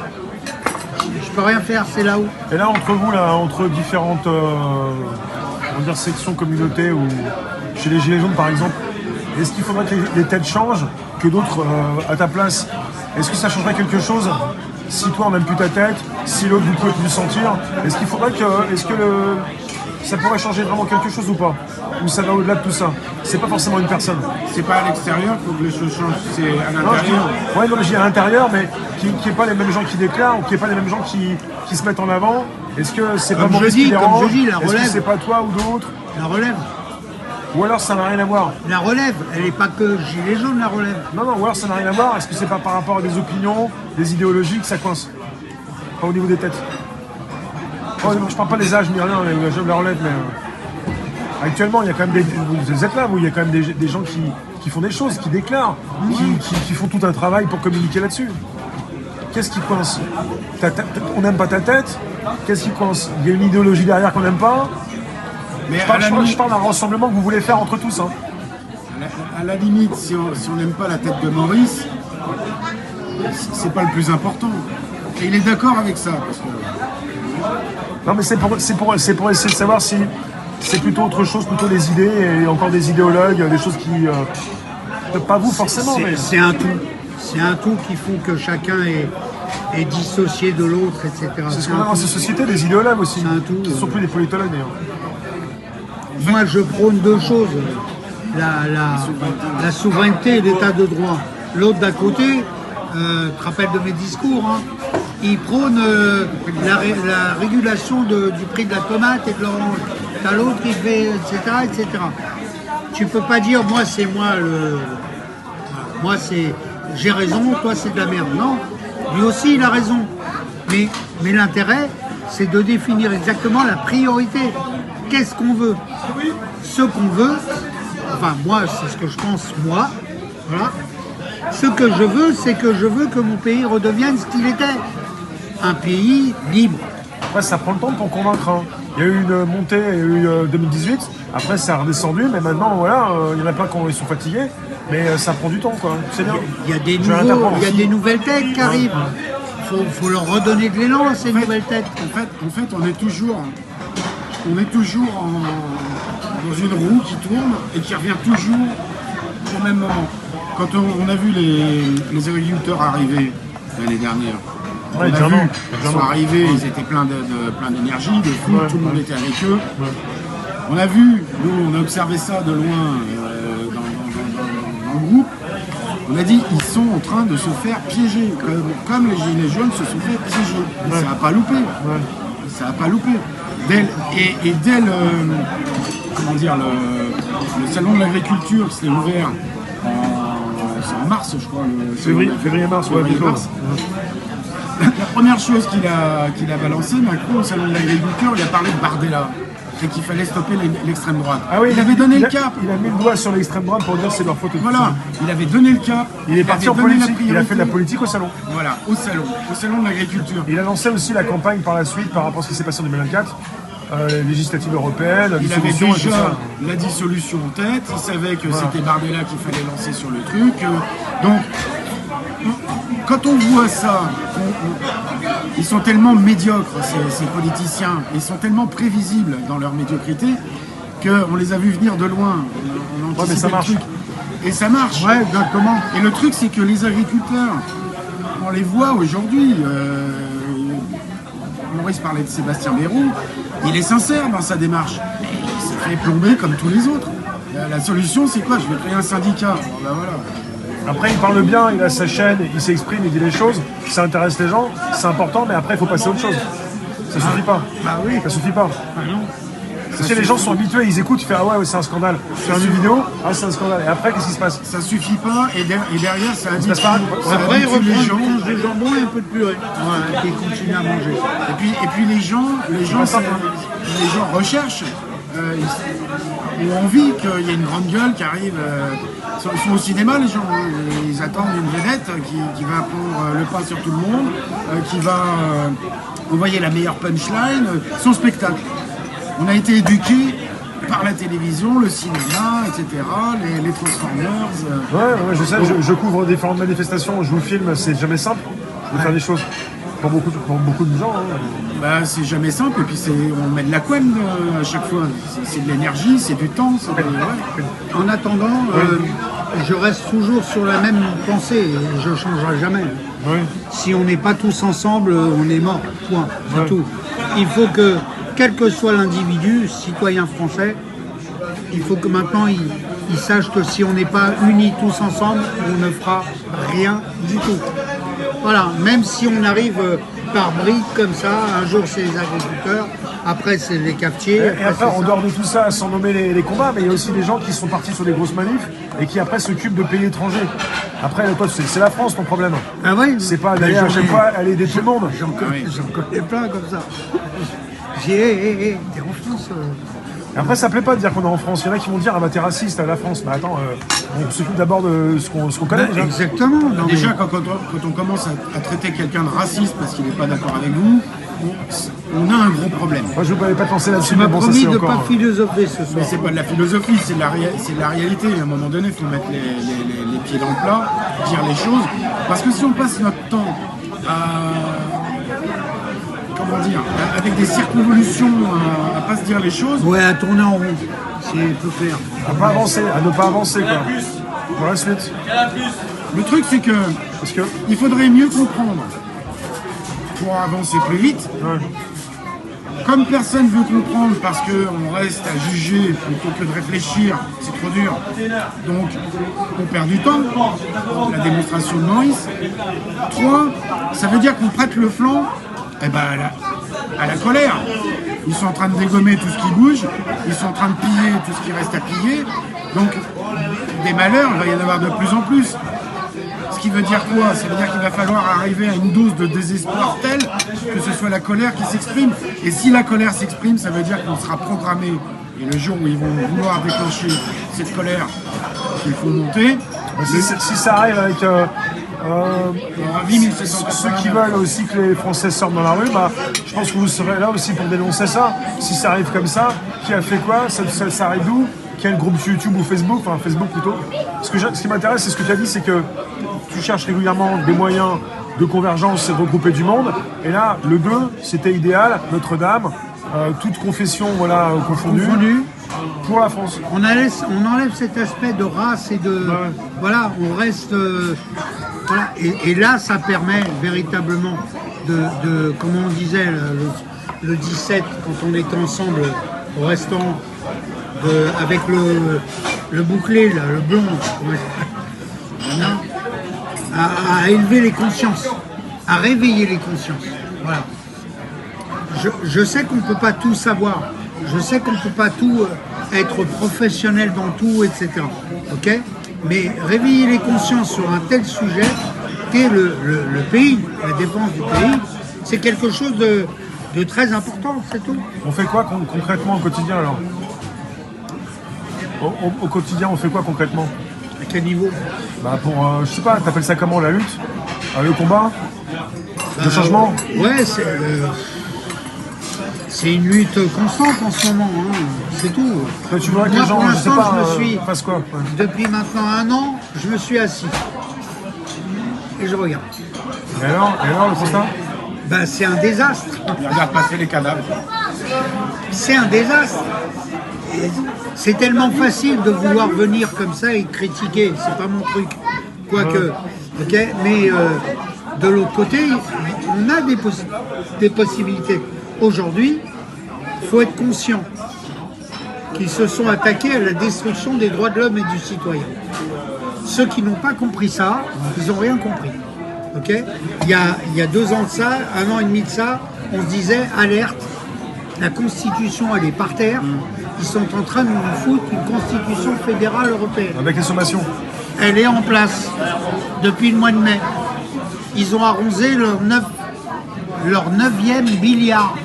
Je peux rien faire, c'est là-haut. Et là, entre vous, entre différentes on va dire sections, communautés, ou chez les Gilets jaunes par exemple, est-ce qu'il faudrait que les têtes changent, que d'autres à ta place? Est-ce que ça changerait quelque chose si toi on n'aime plus ta tête, si l'autre vous pouvez plus le sentir? Est-ce qu'il faudrait que. Ça pourrait changer vraiment quelque chose ou pas? Ou ça va au-delà de tout ça? C'est pas forcément une personne. C'est pas à l'extérieur qu'il faut que les choses changent, c'est à Non, je dis, l'intérieur. ouais, non, mais je dis à l'intérieur, mais qu'il n'y ait pas les mêmes gens qui déclarent, ou qu'il n'y ait pas les mêmes gens qui se mettent en avant. Est-ce que c'est pas Comme Maurice je dis, qui dérange? comme je dis, la Est-ce que relève. c'est pas toi ou d'autres? La relève. Ou alors ça n'a rien à voir? La relève, elle n'est pas que Gilets jaunes, la relève. Non, ou alors ça n'a rien à voir. Est-ce que c'est pas par rapport à des opinions, des idéologies que ça coince? Pas au niveau des têtes. Oh, je parle pas des âges ni rien, la relève, mais actuellement, il y a quand même vous êtes là, vous, il y a quand même des gens qui font des choses, qui déclarent, qui font tout un travail pour communiquer là-dessus. Qu'est-ce qui coince? On n'aime pas ta tête? Qu'est-ce qui coince? Il y a une idéologie derrière qu'on n'aime pas? Mais Je parle d'un rassemblement que vous voulez faire entre tous. Hein. à la limite, si on n'aime pas la tête de Maurice, c'est pas le plus important. Et il est d'accord avec ça. Parce que... Non, mais c'est pour essayer de savoir si c'est plutôt autre chose, plutôt des idées et encore des idéologues, des choses qui... pas vous forcément, mais... C'est un tout. C'est un tout qui font que chacun est dissocié de l'autre, etc. C'est ce qu'on a dans ces sociétés, des idéologues aussi, C'est un tout, qui ne sont plus des politologues d'ailleurs. Moi, je prône deux choses. La souveraineté et l'état de droit. L'autre d'à côté, tu te rappelles de mes discours, hein, il prône la régulation du prix de la tomate et de l'orange. T'as l'autre qui fait, etc., etc. Tu peux pas dire, moi c'est j'ai raison, toi c'est de la merde. Non, lui aussi il a raison. Mais l'intérêt, c'est de définir exactement la priorité. Qu'est-ce qu'on veut? Ce qu'on veut, enfin moi c'est ce que je pense, moi, voilà. Ce que je veux, c'est que je veux que mon pays redevienne ce qu'il était. Un pays libre. Après, ça prend le temps pour convaincre. Hein. Il y a eu une montée, il y a eu 2018, après ça a redescendu, mais maintenant, voilà, il y en a plein qui sont fatigués, mais ça prend du temps, quoi. C'est bien. Il y a des nouvelles têtes qui arrivent. Faut leur redonner de l'élan à ces nouvelles têtes. En fait, on est toujours dans une roue qui tourne et qui revient toujours au même moment. Quand on a vu les agriculteurs arriver l'année dernière, ils sont arrivés, ils étaient pleins d'énergie, de fou, tout le monde était avec eux. Ouais. On a vu, nous on a observé ça de loin dans le groupe, on a dit ils sont en train de se faire piéger, comme les gilets jaunes se sont fait piéger. Ouais. Ça n'a pas loupé. Ouais. Ça n'a pas loupé. Dès le salon de l'agriculture qui s'est ouvert en mars, je crois. Février-mars, ouais, La première chose qu'il a balancé, Macron, au salon de l'agriculture, il a parlé de Bardella et qu'il fallait stopper l'extrême droite. Ah oui, il avait donné le cap. Il a mis le doigt sur l'extrême droite pour dire que c'est leur faute. Voilà, il avait donné le cap. Il est parti en politique, il a fait de la politique au salon. Voilà, au salon de l'agriculture. Il a lancé aussi la campagne par la suite par rapport à ce qui s'est passé en 2024. Législative européenne, il avait déjà la dissolution en tête, il savait que c'était Bardella qu'il fallait lancer sur le truc. Donc, quand on voit ça, ils sont tellement médiocres, ces politiciens, ils sont tellement prévisibles dans leur médiocrité, qu'on les a vus venir de loin. Ouais, mais ça marche. Et ça marche. Ouais, exactement. Et le truc, c'est que les agriculteurs, on les voit aujourd'hui. Maurice parlait de Sébastien Bayrou, il est sincère dans sa démarche. Il s'est fait plomber comme tous les autres. La solution, c'est quoi? Je vais créer un syndicat. Bon, ben voilà. Après, il parle bien, il a sa chaîne, il s'exprime, il dit les choses, ça intéresse les gens, c'est important, mais après, il faut passer à autre chose. Ça suffit pas. Bah oui. Ça suffit pas. Ah non. Parce que les gens sont habitués, ils écoutent, ils font ah ouais, c'est un scandale. Sur une vidéo, ah c'est un scandale. Et après, qu'est-ce qui se passe? Ça suffit pas, et derrière, ça habitue après, il les gens. Des jambons et un peu de purée. Ouais, et continue à manger. Et puis les gens recherchent, ont envie qu'il y ait une grande gueule qui arrive. Ils sont au cinéma, les gens. Ils attendent une vedette qui va prendre le pas sur tout le monde, qui va envoyer la meilleure punchline, son spectacle. On a été éduqués par la télévision, le cinéma, etc., les Transformers. Ouais, je sais, je couvre différentes manifestations, je vous filme, c'est jamais simple de faire des choses. Pour beaucoup de gens. Hein. Bah, c'est jamais simple, et puis on met de la couenne à chaque fois. C'est de l'énergie, c'est du temps. En attendant, je reste toujours sur la même pensée, je ne changerai jamais. Oui. Si on n'est pas tous ensemble, on est mort, point, c'est tout. Il faut que, quel que soit l'individu, citoyen français, il faut que maintenant il sache que si on n'est pas unis tous ensemble, on ne fera rien du tout. Voilà, même si on arrive par briques comme ça, un jour c'est les agriculteurs, après c'est les cafetiers. Et après, en dehors de tout ça, sans nommer les combats, mais il y a aussi des gens qui sont partis sur des grosses manifs et qui après s'occupent de pays étrangers. Après, toi, c'est la France ton problème. Ah oui. C'est pas d'aller à chaque fois aller aider tout le monde. J'en connais plein comme ça. T'es en France. Et après, ça plaît pas de dire qu'on est en France. Il y en a qui vont dire, ah bah t'es raciste à la France. Mais attends, on s'occupe d'abord de ce qu'on connaît déjà. Exactement. Non, mais- Déjà, quand on commence à traiter quelqu'un de raciste parce qu'il n'est pas d'accord avec vous, on a un gros problème. Moi, je ne voulais pas te lancer là-dessus, Tu mais m'as bon, ça promis c'est de ne encore... pas philosopher ce soir. Mais c'est pas de la philosophie, c'est de la réalité. À un moment donné, il faut mettre les pieds dans le plat, dire les choses. Parce que si on passe notre temps comment dire, avec des circonvolutions, à pas se dire les choses, Ouais, à tourner en rond, c'est peu clair. À pas avancer, à ne pas avancer, quoi. Pour la suite. le truc c'est que Parce que... il faudrait mieux comprendre pour avancer plus vite. Ouais. Comme personne ne veut comprendre parce qu'on reste à juger plutôt que de réfléchir, c'est trop dur. Donc on perd du temps, la démonstration de Maurice. 3, ça veut dire qu'on prête le flanc à la colère. Ils sont en train de dégommer tout ce qui bouge, ils sont en train de piller tout ce qui reste à piller. Donc des malheurs, il va y en avoir de plus en plus. Ce qui veut dire quoi? Ça veut dire qu'il va falloir arriver à une dose de désespoir telle que ce soit la colère qui s'exprime. Et si la colère s'exprime, ça veut dire qu'on sera programmé. Et le jour où ils vont vouloir déclencher cette colère qu'il faut monter, Si ça arrive avec... on aura 8780. ceux qui veulent aussi que les Français sortent dans la rue, bah, je pense que vous serez là aussi pour dénoncer ça. Si ça arrive comme ça, qui a fait quoi? Ça arrive d'où? Quel groupe YouTube ou Facebook? Enfin, Facebook plutôt. Ce qui m'intéresse, c'est ce que tu as dit, c'est que tu cherches régulièrement des moyens de convergence et de regrouper du monde. Et là, le 2, c'était idéal, Notre-Dame, toute confession voilà, confondue, pour la France. On enlève cet aspect de race et de... Ouais. Voilà, on reste... voilà. Et là, ça permet véritablement de comme on disait le 17, quand on était ensemble au restaurant, avec le bouclé, là, le blond, à élever les consciences, à réveiller les consciences. Voilà. Je sais qu'on ne peut pas tout savoir, je sais qu'on ne peut pas tout être professionnel dans tout, etc. Ok? Mais réveiller les consciences sur un tel sujet qu'est le pays, la défense du pays, c'est quelque chose de très important, c'est tout. On fait quoi concrètement au quotidien alors? Au quotidien, on fait quoi concrètement? À quel niveau? Bah pour, je sais pas, t'appelles ça comment, la lutte? Le combat? Le changement? Ouais, c'est une lutte constante en ce moment, hein. C'est tout. Toi, tu vois que Moi, les gens, pour je sais l'instant, pas, je me suis- fassent quoi? Ouais. Depuis maintenant 1 an, je me suis assis. Et je regarde. Et alors le constat? Ben, c'est un désastre. Il regarde passer les cadavres. C'est un désastre. Et c'est tellement facile de vouloir venir comme ça et critiquer. C'est pas mon truc. Quoique. Ok. Mais de l'autre côté, on a des possibilités. Aujourd'hui, il faut être conscient qu'ils se sont attaqués à la destruction des droits de l'homme et du citoyen. Ceux qui n'ont pas compris ça, ils n'ont rien compris. Ok. Il y a 2 ans de ça, 1 an et demi de ça, on se disait alerte, la Constitution elle est par terre, ils sont en train de nous foutre une Constitution fédérale européenne. Avec les sommations. Elle est en place depuis le mois de mai. Ils ont arrosé leur 9e milliard.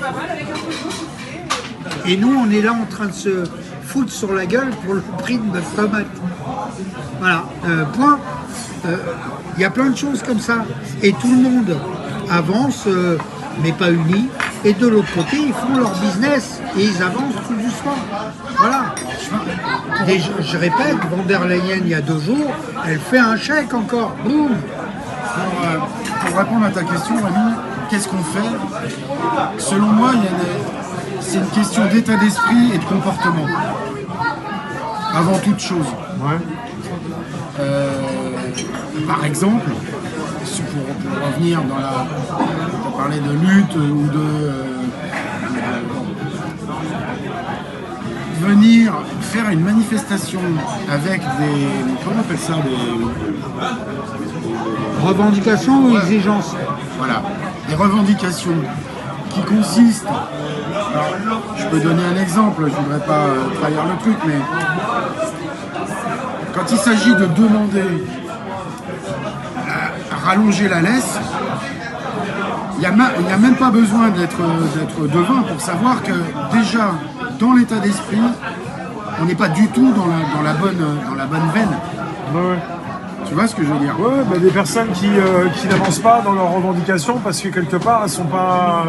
Et nous, on est là en train de se foutre sur la gueule pour le prix de notre tomate. Voilà, point. Il y a plein de choses comme ça. Et tout le monde avance, mais pas uni. Et de l'autre côté, ils font leur business et ils avancent tout doucement. Voilà. Et je répète, von der Leyen, il y a 2 jours, elle fait un chèque encore. Boum. Pour répondre à ta question, Rémi, qu'est-ce qu'on fait? Selon moi, c'est une question d'état d'esprit et de comportement. Avant toute chose. Ouais. Par exemple, pour revenir dans la... Tu as parlé de lutte ou de... venir faire une manifestation avec des... Comment on appelle ça? Revendication ou exigence? Voilà, des revendications qui consistent... Alors, je peux donner un exemple, je ne voudrais pas trahir le truc, mais... Quand il s'agit de demander à rallonger la laisse, Il n'y a même pas besoin d'être devin pour savoir que déjà, dans l'état d'esprit, on n'est pas du tout dans la bonne veine. Ouais. Tu vois ce que je veux dire? Ouais, bah, des personnes qui n'avancent pas dans leurs revendications parce que quelque part elles sont pas.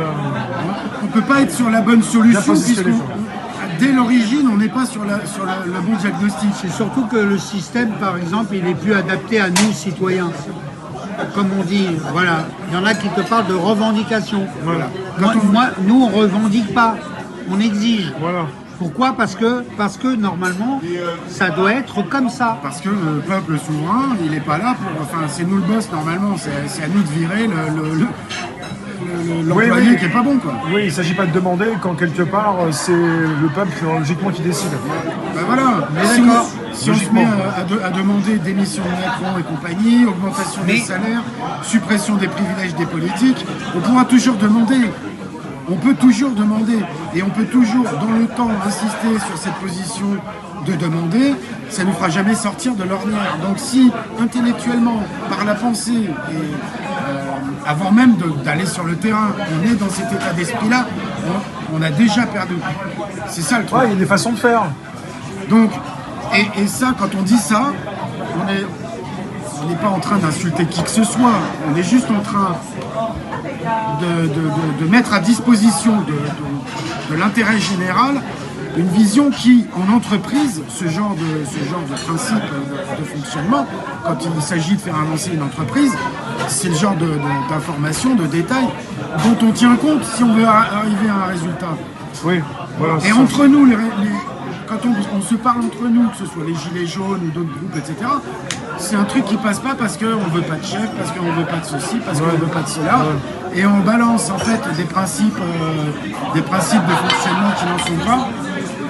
On ne peut pas être sur la bonne solution positionné, puisque dès l'origine, on n'est pas sur le bon diagnostic. C'est surtout que le système, par exemple, il est plus adapté à nous, citoyens. Comme on dit, voilà, il y en a qui te parlent de revendication. Voilà. Nous, on revendique pas, on exige. Voilà. Pourquoi? Parce que normalement, ça doit être comme ça. Parce que le peuple souverain, il n'est pas là pour. Enfin, c'est nous le boss normalement, c'est à nous de virer l'employé Oui. qui est pas bon, quoi. Oui, il ne s'agit pas de demander quand quelque part c'est le peuple logiquement qui décide. Ben voilà, Mais si d'accord. on se met à demander démission de Macron et compagnie, augmentation des salaires, suppression des privilèges des politiques, on pourra toujours demander. On peut toujours demander et on peut toujours, dans le temps, insister sur cette position de demander, ça ne nous fera jamais sortir de l'ornière. Donc si, intellectuellement, par la pensée, et avant même d'aller sur le terrain, on est dans cet état d'esprit-là, on a déjà perdu. C'est ça le truc. Ouais, il y a des façons de faire. Donc, et ça, quand on dit ça, on n'est pas en train d'insulter qui que ce soit, on est juste en train de mettre à disposition de l'intérêt général une vision qui, en entreprise, ce genre de principe de fonctionnement, quand il s'agit de faire avancer une entreprise, c'est le genre d'informations, de détails dont on tient compte si on veut arriver à un résultat. Oui, voilà. Et entre nous, quand on se parle entre nous, que ce soit les gilets jaunes ou d'autres groupes, etc., c'est un truc qui passe pas parce qu'on ne veut pas de chef, parce qu'on ne veut pas de ceci, parce qu'on ne veut pas de cela. Ouais. Et on balance en fait des principes de fonctionnement qui n'en sont pas,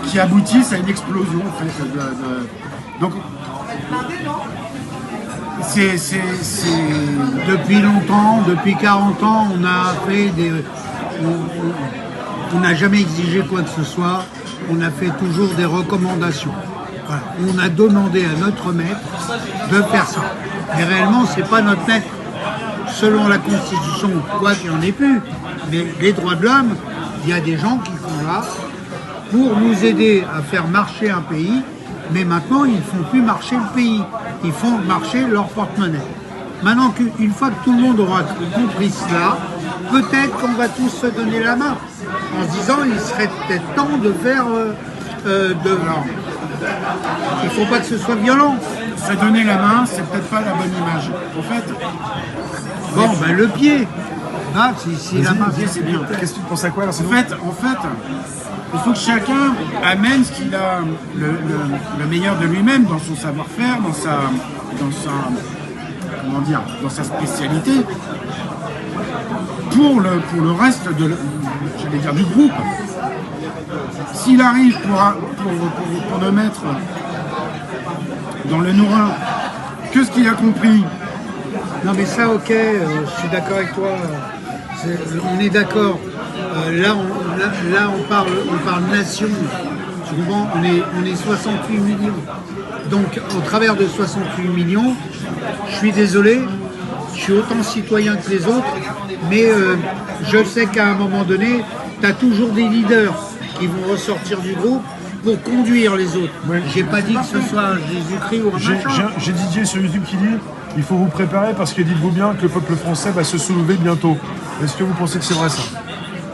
qui aboutissent à une explosion en fait. Donc, c'est... Depuis longtemps, depuis 40 ans, on a fait on n'a jamais exigé quoi que ce soit, on a fait toujours des recommandations. Voilà. On a demandé à notre maître de faire ça. Mais réellement, c'est pas notre maître. Selon la Constitution, quoi qu'il en ait plus, mais les droits de l'homme, il y a des gens qui sont là pour nous aider à faire marcher un pays, mais maintenant, ils ne font plus marcher le pays. Ils font marcher leur porte-monnaie. Maintenant, une fois que tout le monde aura compris cela, peut-être qu'on va tous se donner la main, en se disant il serait peut-être temps de faire... il ne faut pas que ce soit violent. Se donner la main, c'est peut-être pas la bonne image. En fait... Bon, ben le pied. Ah, si la main, c'est bien. Qu'est-ce que tu penses à quoi là, en fait, il faut que chacun amène ce qu'il a le meilleur de lui-même dans son savoir-faire, dans sa spécialité, pour le reste du groupe. S'il arrive pour ne mettre dans le nourrin que ce qu'il a compris. Non mais ça ok, je suis d'accord avec toi, on est d'accord. Là on parle nation, tu comprends, on est 68 millions. Donc au travers de 68 millions, je suis désolé, je suis autant citoyen que les autres, mais je sais qu'à un moment donné, tu as toujours des leaders qui vont ressortir du groupe pour conduire les autres. Oui. J'ai pas dit que ce soit un Jésus-Christ ou un machin. J'ai Didier sur YouTube qui dit il faut vous préparer parce que dites-vous bien que le peuple français va se soulever bientôt. Est-ce que vous pensez que c'est vrai ça?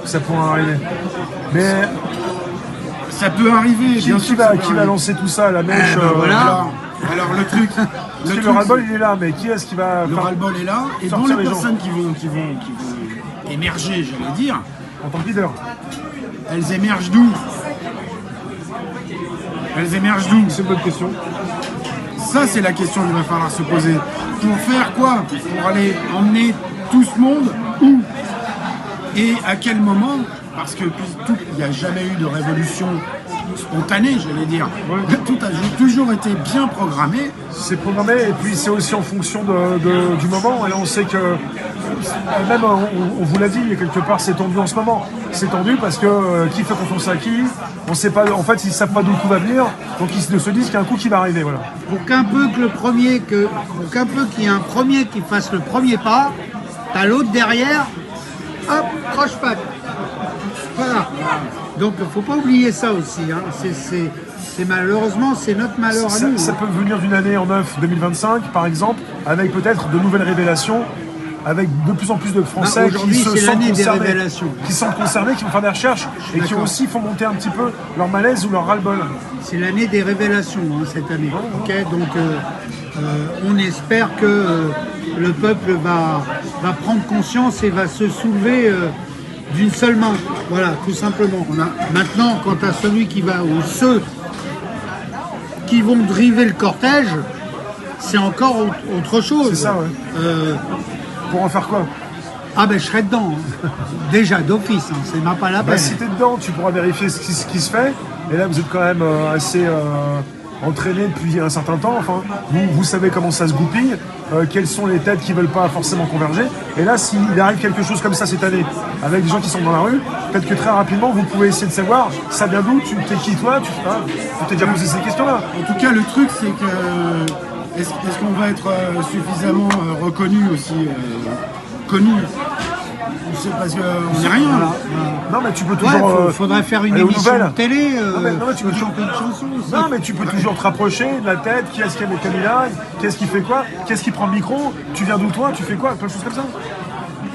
Ça pourra arriver. Mais ça peut arriver. Qui va lancer tout ça, la mèche voilà. Alors le truc. Le ras-le-bol il est là, mais qui est-ce qui va... Le ras-le-bol est là, et dans les personnes qui vont émerger, j'allais dire, en tant que leader, elles émergent d'où? C'est une bonne question. Ça, c'est la question qu'il va falloir se poser. Pour faire quoi? Pour aller emmener tout ce monde où? Et à quel moment? Parce que il n'y a jamais eu de révolution spontanée, j'allais dire. Ouais. Tout a toujours été bien programmé. C'est programmé et puis c'est aussi en fonction du moment. Et là, on sait que, même on vous l'a dit, quelque part, c'est tendu en ce moment. C'est tendu parce que qui fait confiance à qui? On sait pas. En fait, ils ne savent pas d'où le coup va venir, donc ils se disent qu'il y a un coup qui va arriver. Voilà. Pour qu'un peu qu'il y ait un premier qui fasse le premier pas, t'as l'autre derrière hop, croche-patte. Voilà. Donc il ne faut pas oublier ça aussi. Hein. C'est malheureusement, c'est notre malheur à nous. Ça peut venir d'une année en neuf, 2025 par exemple, avec peut-être de nouvelles révélations, avec de plus en plus de Français aujourd'hui, qui se c'est sentent l'année des concernés, révélations. qui sont concernés, qui vont faire des recherches et qui d'accord. aussi font monter un petit peu leur malaise ou leur ras-le-bol. C'est l'année des révélations hein, cette année. Okay, donc on espère que le peuple va prendre conscience et va se soulever d'une seule main. Voilà, tout simplement. Maintenant, quant à celui qui va, ou ceux qui vont driver le cortège, c'est encore autre chose. C'est ça, ouais. Pour en faire quoi? Ah ben je serai dedans, hein. Déjà d'office, hein. C'est même pas la peine. Si t'es dedans, tu pourras vérifier ce qui se fait. Et là, vous êtes quand même assez entraîné depuis un certain temps. Enfin, vous savez comment ça se goupille, quelles sont les têtes qui veulent pas forcément converger. Et là, s'il arrive quelque chose comme ça cette année, avec des gens qui sont dans la rue, peut-être que très rapidement, vous pouvez essayer de savoir, ça vient d'où, t'es qui toi, tu t'es déjà posé ces questions-là. En tout cas, le truc, c'est que est-ce qu'on va être suffisamment reconnu aussi, connu? C'est parce qu'on n'est rien. Voilà. Non, mais tu peux toujours. Faudrait faire une aller aux émission nouvelles. de télé, non, mais tu peux chanter une chanson aussi. Non, mais tu peux toujours te rapprocher de la tête, qui est-ce qui a mis Camilla, qu'est-ce qui fait quoi, qu'est-ce qui prend le micro, tu viens d'où toi, tu fais quoi, plein de choses comme ça.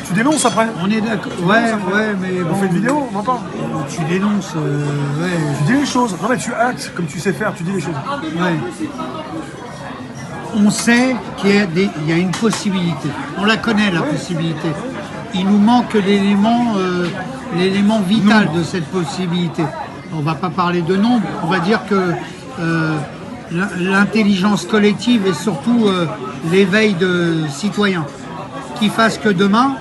Tu dénonces après. On est d'accord. Ouais, mais On bon. fait une vidéo, on entend. Tu dénonces, ouais. Tu dis les choses. Non, mais tu actes comme tu sais faire, tu dis les choses. Ouais. On sait qu'il y a une possibilité. On la connaît, la possibilité. Il nous manque l'élément vital de cette possibilité. On ne va pas parler de nombre, on va dire que l'intelligence collective et surtout l'éveil de citoyens qui fasse que demain,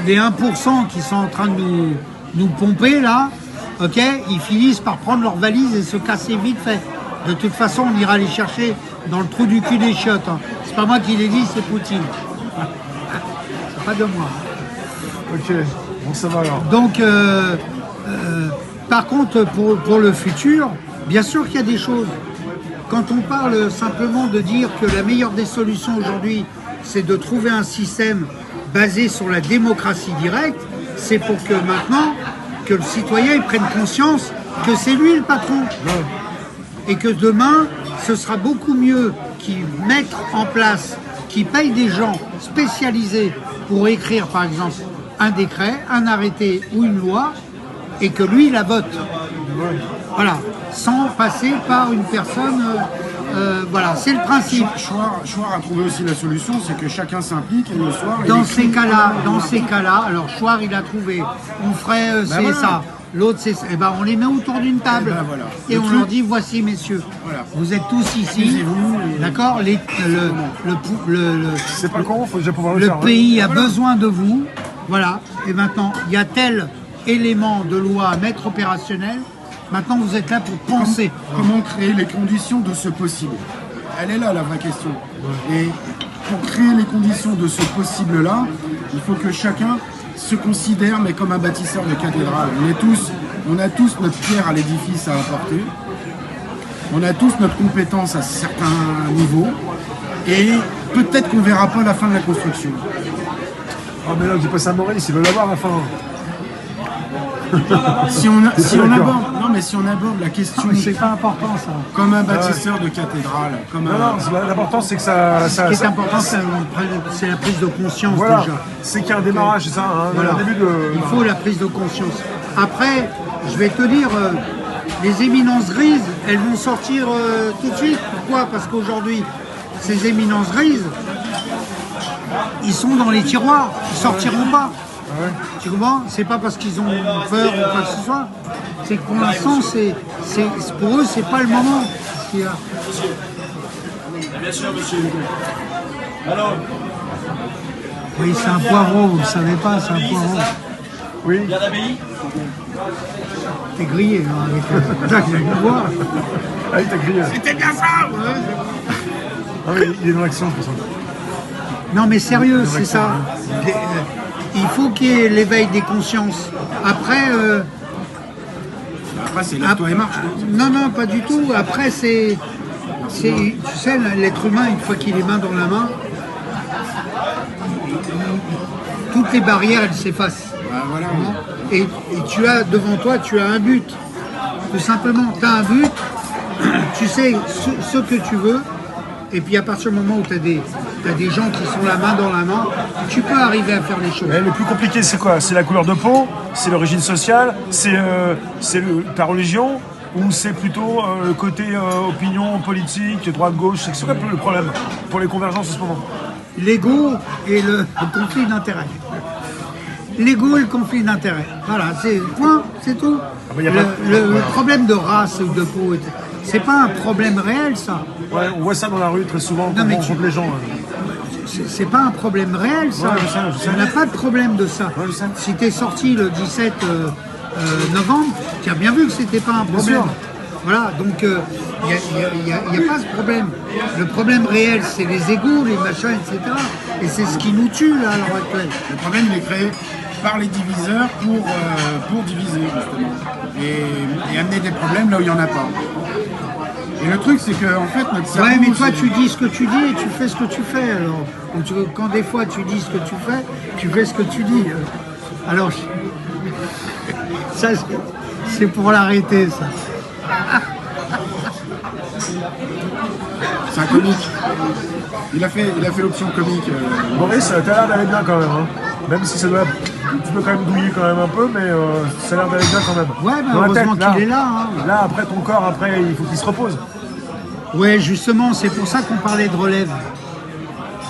les 1% qui sont en train de nous pomper là, ok, ils finissent par prendre leurs valises et se casser vite fait. De toute façon, on ira les chercher dans le trou du cul des chiottes. Hein. C'est pas moi qui l'ai dit, c'est Poutine. C'est pas de moi. Ok, bon ça va alors. Donc, par contre, pour le futur, bien sûr qu'il y a des choses. Quand on parle simplement de dire que la meilleure des solutions aujourd'hui, c'est de trouver un système basé sur la démocratie directe, c'est pour que maintenant, que le citoyen il prenne conscience que c'est lui le patron. Ouais. Et que demain, ce sera beaucoup mieux qu'ils mettent en place, qu'ils payent des gens spécialisés pour écrire, par exemple, un décret, un arrêté ou une loi, et que lui la vote. Ouais. Voilà, sans passer par une personne. Voilà, c'est le principe. Chouard a trouvé aussi la solution, c'est que chacun s'implique et le soir. Dans ces cas-là, alors Chouard il a trouvé. On ferait c'est voilà. Ça. L'autre, c'est eh ben, on les met autour d'une table voilà. Et on leur dit voici messieurs, voilà. Vous êtes tous ici, d'accord. C'est pas con, faut déjà pouvoir le faire. Le pays a besoin de vous, voilà. Et maintenant, il y a tel élément de loi à mettre opérationnel. Maintenant, vous êtes là pour penser. Comment créer les conditions de ce possible? Elle est là la vraie question. Ouais. Et pour créer les conditions de ce possible-là, il faut que chacun se considère mais comme un bâtisseur de cathédrale. On a tous notre pierre à l'édifice à apporter. On a tous notre compétence à certains niveaux. Et peut-être qu'on verra pas la fin de la construction. Oh mais là, dis pas ça à Maurice, il veut l'avoir la fin. Si on aborde la question, c'est pas important ça. Comme un bâtisseur de cathédrale. L'important c'est que ça. Ce qui est important, c'est la prise de conscience voilà. déjà. C'est qu'il y a un démarrage, c'est ça. Hein, voilà. Début de... Il faut la prise de conscience. Après, je vais te dire, les éminences grises, elles vont sortir tout de suite. Pourquoi? Parce qu'aujourd'hui, ces éminences grises, ils sont dans les tiroirs, ils sortiront pas. Ouais. Tu comprends? C'est pas parce qu'ils ont peur ou quoi que ce soit. C'est que pour l'instant, pour eux, c'est pas le moment. Bien sûr, monsieur. Alors. Oui, c'est un poivreau, vous ne savez pas, c'est un poivreau. Oui. Bien d'abbaye. T'es grillé, hein, avec le voir. Ah, il t'a grillé. C'était bien ça, ouais. Ah oui, il est dans l'action, c'est ça. Non, mais sérieux, c'est ça. Il faut qu'il y ait l'éveil des consciences. Après, c'est lève-toi et marche. Non, pas du tout. Après, tu sais, l'être humain, une fois qu'il est main dans la main, toutes les barrières, elles s'effacent. Bah, voilà. Et tu as devant toi, tu as un but. Tout simplement, tu as un but, tu sais ce que tu veux, et puis à partir du moment où tu as des gens qui sont la main dans la main, tu peux arriver à faire les choses. Et le plus compliqué, c'est quoi? C'est la couleur de peau? C'est l'origine sociale? C'est ta religion? Ou c'est plutôt le côté opinion politique, droite-gauche? C'est quoi le problème pour les convergences en ce moment? L'ego et le conflit d'intérêts. L'ego et le conflit d'intérêts. Voilà, c'est tout. bah, y a pas- Le problème de race ou de peau, c'est pas un problème réel, ça. Ouais, on voit ça dans la rue très souvent quand mais on rencontre les gens. C'est pas un problème réel, ça. Ouais, je sais. On n'a pas de problème de ça. Ouais, je sais. Si t'es sorti le 17 novembre, tu as bien vu que c'était pas un problème. sûr. Voilà, donc il n'y a pas ce problème. Le problème réel, c'est les égos, les machins, etc. Et c'est ce qui nous tue, là, à l'heure actuelle. Le problème, il est créé par les diviseurs pour diviser, justement. Et amener des problèmes là où il n'y en a pas. Et le truc, c'est que en fait, notre cerveau... Ouais, mais toi, c'est- tu dis ce que tu dis et tu fais ce que tu fais. Alors, donc, quand des fois tu dis ce que tu fais ce que tu dis. Alors, ça, c'est pour l'arrêter, ça. C'est un comique. Il a fait l'option comique. Maurice, t'as l'air d'aller bien quand même. Hein. Même si ça doit... Tu peux quand même douiller quand même un peu, mais ça a l'air d'aller bien quand même. Ouais, mais Dans la heureusement tête, qu'il est là. Hein. Là, après, ton corps, après, il faut qu'il se repose. Ouais, justement, c'est pour ça qu'on parlait de relève.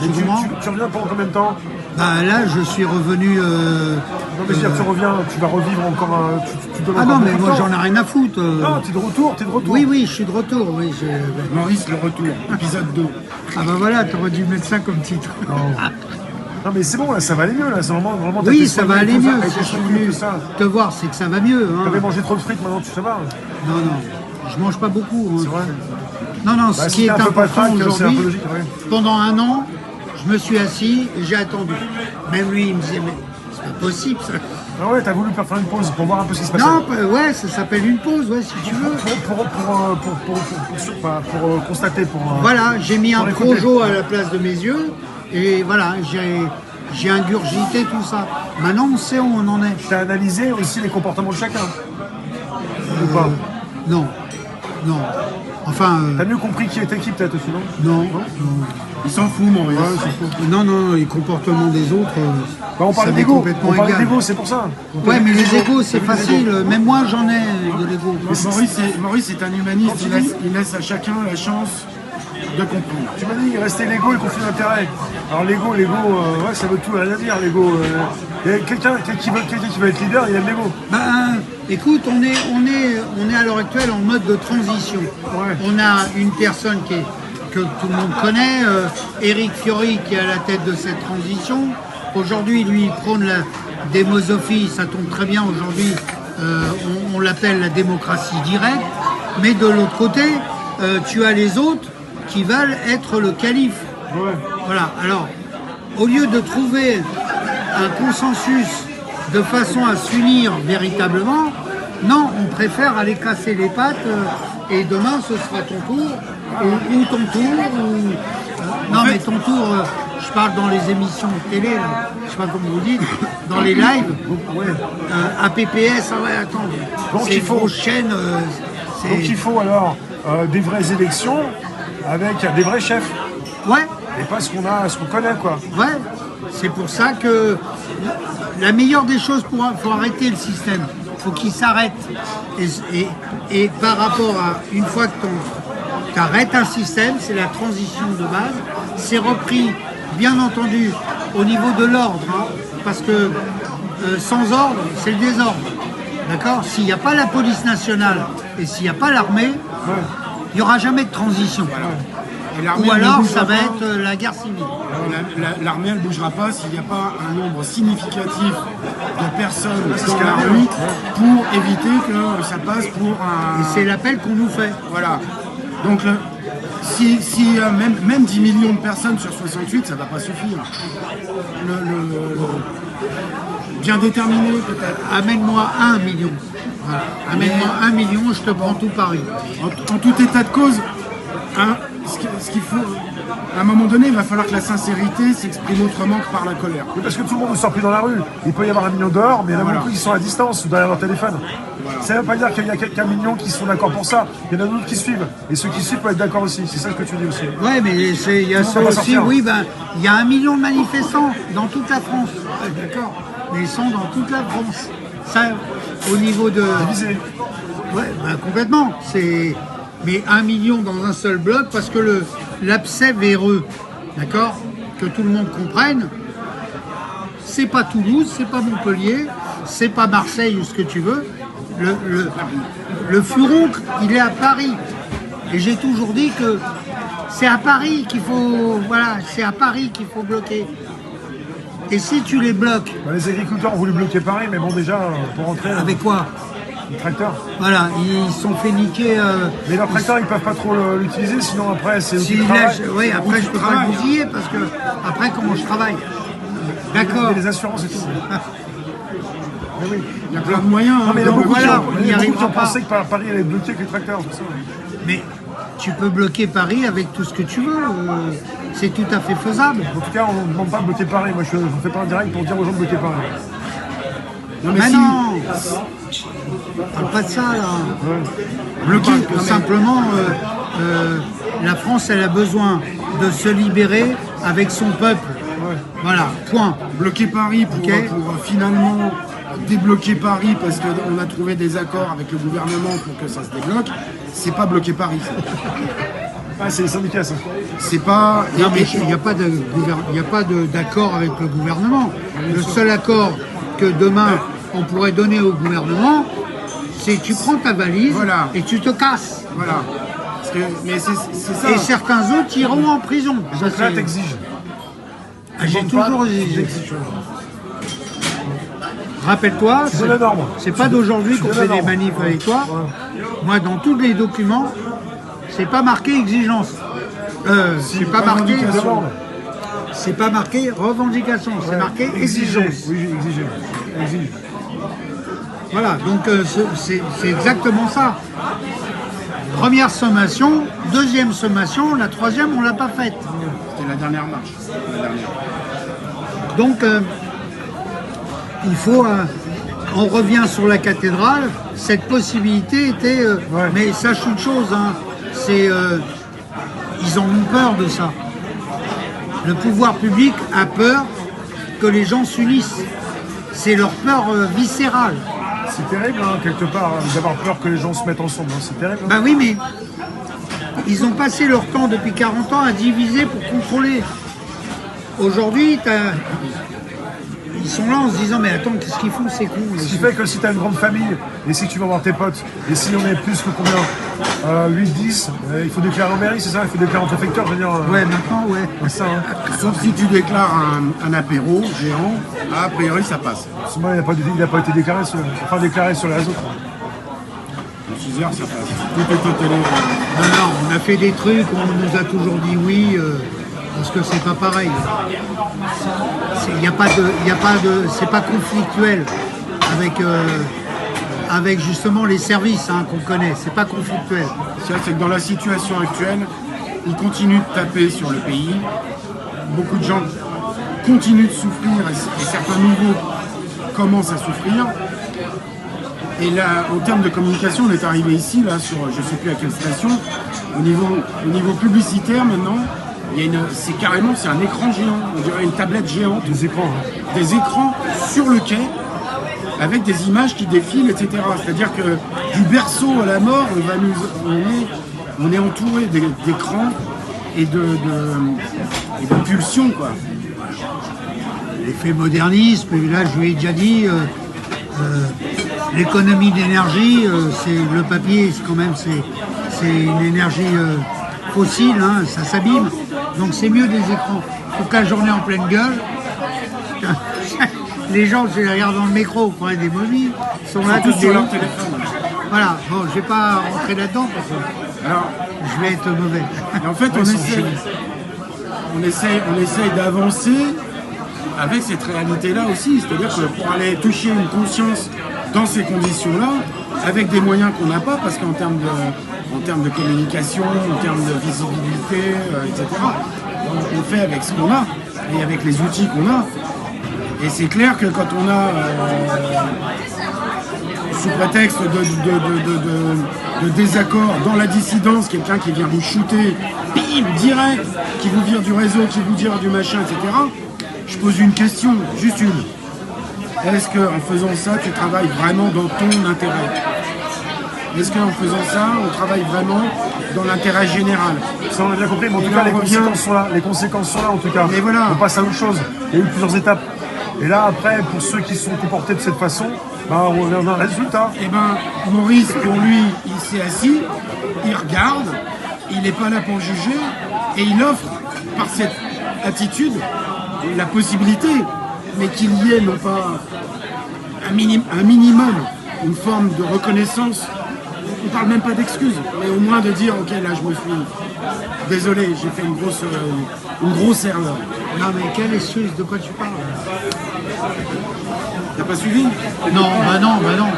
Mais tu Comment reviens pendant combien de temps? Bah là, je suis revenu. Non, mais je veux dire, tu reviens, tu vas revivre encore un... Tu donnes Ah encore non, mais beaucoup de moi temps. j'en ai rien à foutre. Non, t'es de retour. Oui, oui, je suis de retour. Oui, Maurice, le retour, épisode 2. Ah bah voilà, t'aurais dû mettre ça comme titre. Non, mais c'est bon, là, ça va aller mieux, là. C'est vraiment t'as Oui, été ça soigné, va aller tout ça, mieux. t'as été Si je suis soigné, venu tout ça. te voir, c'est que ça va mieux. Hein. T'avais mangé trop de frites, maintenant, ça va. Non, non, je mange pas beaucoup. Hein. C'est vrai. Non, non, Bah, ce si qui est t'as un peu pas de important fac, c'est un aujourd'hui, peu logique, ouais. pendant un an, je me suis assis et j'ai attendu. Même lui, il me disait, mais c'est pas possible ça. Ah ouais, t'as voulu faire une pause pour voir un peu ce qui se passait. Non, ouais, ça s'appelle une pause, ouais, si tu veux. Pour constater, Voilà, j'ai mis un pour écouter. projo à la place de mes yeux et voilà, j'ai ingurgité tout ça. Maintenant, on sait où on en est. T'as analysé aussi les comportements de chacun. Ou pas? Non, non. Enfin, T'as mieux compris qui était qui peut-être aussi, non? non, Il s'en fout, Maurice. non, non, les comportements des autres, Bah, on ça parle m'est d'égo. complètement On parle égal. d'égo, c'est pour ça. Ouais, mais les égos, c'est facile. Même moi, j'en ai de l'ego. Maurice est un humaniste, il laisse à chacun la chance de comprendre. Tu m'as dit, il restait l'ego et le conflit d'intérêt. Alors l'ego, ouais, ça veut tout rien dire, l'ego. Quelqu'un qui veut être leader, il a de l'ego. Ben, écoute, on est à l'heure actuelle en mode de transition. Ouais. On a une personne que tout le monde connaît, Éric Fiori, qui est à la tête de cette transition. Aujourd'hui, lui, il prône la démosophie, ça tombe très bien. Aujourd'hui, on l'appelle la démocratie directe. Mais de l'autre côté, tu as les autres qui veulent être le calife. Ouais. Voilà, alors, au lieu de trouver un consensus de façon à s'unir véritablement, non, on préfère aller casser les pattes et demain ce sera ton tour, ou ton tour, non mais ton tour, je parle dans les émissions de télé, là, je sais pas comment vous dites, dans les lives, APPS, ah ouais, attends, Donc c'est il faut- une grosse chaîne, c'est... Donc il faut alors des vraies élections avec des vrais chefs. Ouais, Et pas ce qu'on connaît, quoi. ouais, c'est pour ça que la meilleure des choses, faut arrêter le système. Il faut qu'il s'arrête. Et par rapport à, une fois que tu arrêtes un système, c'est la transition de base, c'est repris, bien entendu, au niveau de l'ordre, hein, parce que sans ordre, c'est le désordre. D'accord? S'il n'y a pas la police nationale et s'il n'y a pas l'armée, il n'y aura jamais de transition. Et l'armée, Ou elle ne alors, bougera ça va pas. être la guerre civile. L'armée, elle ne bougera pas s'il n'y a pas un nombre significatif de personnes dans la rue pour éviter que ça passe pour un... Et c'est l'appel qu'on nous fait. Voilà. Donc, si même 10 millions de personnes sur 68, ça ne va pas suffire. Bien déterminé, peut-être. Amène-moi 1 million. Voilà. Amène-moi 1 million, je te prends tout Paris. En tout état de cause, ce qu'il faut, à un moment donné, il va falloir que la sincérité s'exprime autrement que par la colère. Oui, parce que tout le monde ne sort plus dans la rue. Il peut y avoir 1 million dehors, mais il y en a Voilà. beaucoup qui sont à distance ou derrière leur téléphone. Voilà. Ça ne veut pas dire qu'il y a quelqu'un million qui sont d'accord pour ça. Il y en a d'autres qui suivent. Et ceux qui suivent peuvent être d'accord aussi. C'est ça que tu dis aussi. Ouais, mais il y a Tout le ça monde va aussi, sortir. oui, ben, il y a 1 million de manifestants dans toute la France. Ouais, d'accord. Mais ils sont dans toute la France. Ça, au niveau de... Divisé. Ouais, ben, complètement. Mais 1 million dans un seul bloc, parce que l'abcès véreux, d'accord, que tout le monde comprenne, c'est pas Toulouse, c'est pas Montpellier, c'est pas Marseille ou ce que tu veux. Le furoncle, il est à Paris. Et j'ai toujours dit que c'est à Paris qu'il faut, voilà, c'est à Paris qu'il faut bloquer. Et si tu les bloques, Bah, les agriculteurs ont voulu bloquer Paris, mais bon, déjà, pour rentrer, avec quoi? les tracteurs. Voilà, ils se sont fait niquer. Mais leurs tracteurs, ils peuvent pas trop l'utiliser, sinon après, c'est Si outil de travail. oui, après je peux pas le bousiller parce que après comment je travaille. D'accord. Et les assurances et tout. Mais oui. Il y a plein de moyens. Non, mais il y a beaucoup voilà, de on n'y gens qui arrivera ont pas. pensé que Paris allait être bloqué avec les tracteurs. C'est ça. Mais tu peux bloquer Paris avec tout ce que tu veux. C'est tout à fait faisable. En tout cas, on ne demande pas de bloquer Paris. Moi, je ne fais pas un direct pour dire aux gens de bloquer Paris. Non, mais Mais si, non, on parle pas de ça là. bloquer, On parle que simplement la France elle a besoin de se libérer avec son peuple. Voilà, point. bloquer Paris pour, Ok. pour finalement débloquer Paris parce qu'on a trouvé des accords avec le gouvernement pour que ça se débloque, c'est pas bloquer Paris. Ça. Ah, c'est les syndicats, ça. C'est pas. Non, mais il n'y a pas d'accord avec le gouvernement. Le seul accord que demain on pourrait donner au gouvernement, c'est tu prends ta valise Voilà. et tu te casses. Voilà. Parce que, mais c'est ça. Et certains autres iront en prison. Ça, Donc là, c'est- t'exiges. Ah, j'ai Demande pas, toujours exigé. t'exiges. Rappelle-toi, C'est la norme. c'est pas d'aujourd'hui qu'on C'est la fait des norme. manifs avec toi. Ouais. Moi, dans tous les documents, c'est pas marqué exigence. C'est pas marqué. Demande. C'est pas marqué revendication. C'est marqué Exiger. exigence. Oui, j'ai exigé. Exige. Voilà, donc c'est exactement ça. Première sommation, deuxième sommation, la troisième, on l'a pas faite. C'était la dernière marche. La dernière. Donc, il faut. On revient sur la cathédrale. Cette possibilité était. Ouais. Mais sache une chose, hein, c'est. Ils en ont peur de ça. Le pouvoir public a peur que les gens s'unissent. C'est leur peur viscérale. C'est terrible, hein, quelque part, hein, d'avoir peur que les gens se mettent ensemble. Hein. C'est terrible. Hein. Ben oui, mais ils ont passé leur temps depuis 40 ans à diviser pour contrôler. Aujourd'hui, ils sont là en se disant mais attends, qu'est-ce qu'ils font ces cons? Ce qui fait que si tu as une grande famille, et si tu vas voir tes potes, et si on est plus que combien 8, 10, il faut déclarer en mairie, c'est ça? Il faut déclarer en préfecture, je veux dire. Ouais, maintenant, ouais. C'est ça, hein. Sauf si tu déclares un apéro géant, a priori ça passe. Sinon, il n'a pas été déclaré sur les réseaux. En 6 heures ça passe. Tout est au télé. Non, on a fait des trucs, on nous a toujours dit oui, parce que c'est pas pareil. C'est pas conflictuel avec justement les services hein, qu'on connaît. C'est pas conflictuel. C'est que dans la situation actuelle, ils continuent de taper sur le pays. Beaucoup de gens continuent de souffrir et certains nouveaux commencent à souffrir. Et là, en termes de communication, on est arrivé ici, là, sur je ne sais plus à quelle station, au niveau publicitaire maintenant, c'est carrément un écran géant, on dirait une tablette géante, Les écrans. Hein. des écrans sur le quai avec des images qui défilent, etc. C'est-à-dire que du berceau à la mort, on est entouré d'écrans et de pulsions, quoi. L'effet modernisme, et là je lui ai déjà dit, l'économie d'énergie, c'est le papier, c'est quand même c'est une énergie fossile, hein, ça s'abîme, donc c'est mieux des écrans. Toute la journée en pleine gueule, les gens, je les regarde dans le métro, quoi, des momies, sont là Tous tous sur des... leur téléphone. Voilà, bon, je vais pas rentrer là-dedans parce que Alors, je vais être mauvais. et en fait, on essaye d'avancer avec cette réalité-là aussi. C'est-à-dire que pour aller toucher une conscience dans ces conditions-là, avec des moyens qu'on n'a pas, parce qu'en termes de communication, en termes de visibilité, etc., on fait avec ce qu'on a et avec les outils qu'on a. Et c'est clair que quand on a, sous prétexte de désaccord dans la dissidence, quelqu'un qui vient vous shooter, bim, direct, qui vous vire du réseau, qui vous vire du machin, etc., je pose une question, juste une. Est-ce qu'en faisant ça, tu travailles vraiment dans ton intérêt? Est-ce qu'en faisant ça, on travaille vraiment dans l'intérêt général? Ça, on a bien compris, mais en tout cas, les conséquences sont là. Les conséquences sont là, en tout cas. Mais voilà. On passe à autre chose. Il y a eu plusieurs étapes. Et là, après, pour ceux qui se sont comportés de cette façon, bah, on revient dans le résultat. Eh ben, Maurice, pour lui, il s'est assis, il regarde, il n'est pas là pour juger, et il offre, par cette attitude, la possibilité, mais qu'il y ait non pas un minimum, une forme de reconnaissance. On ne parle même pas d'excuses, mais au moins de dire, ok, là, je me suis désolé, j'ai fait une grosse erreur. Non, mais quelle excuse? De quoi tu parles? T'as pas suivi? Non,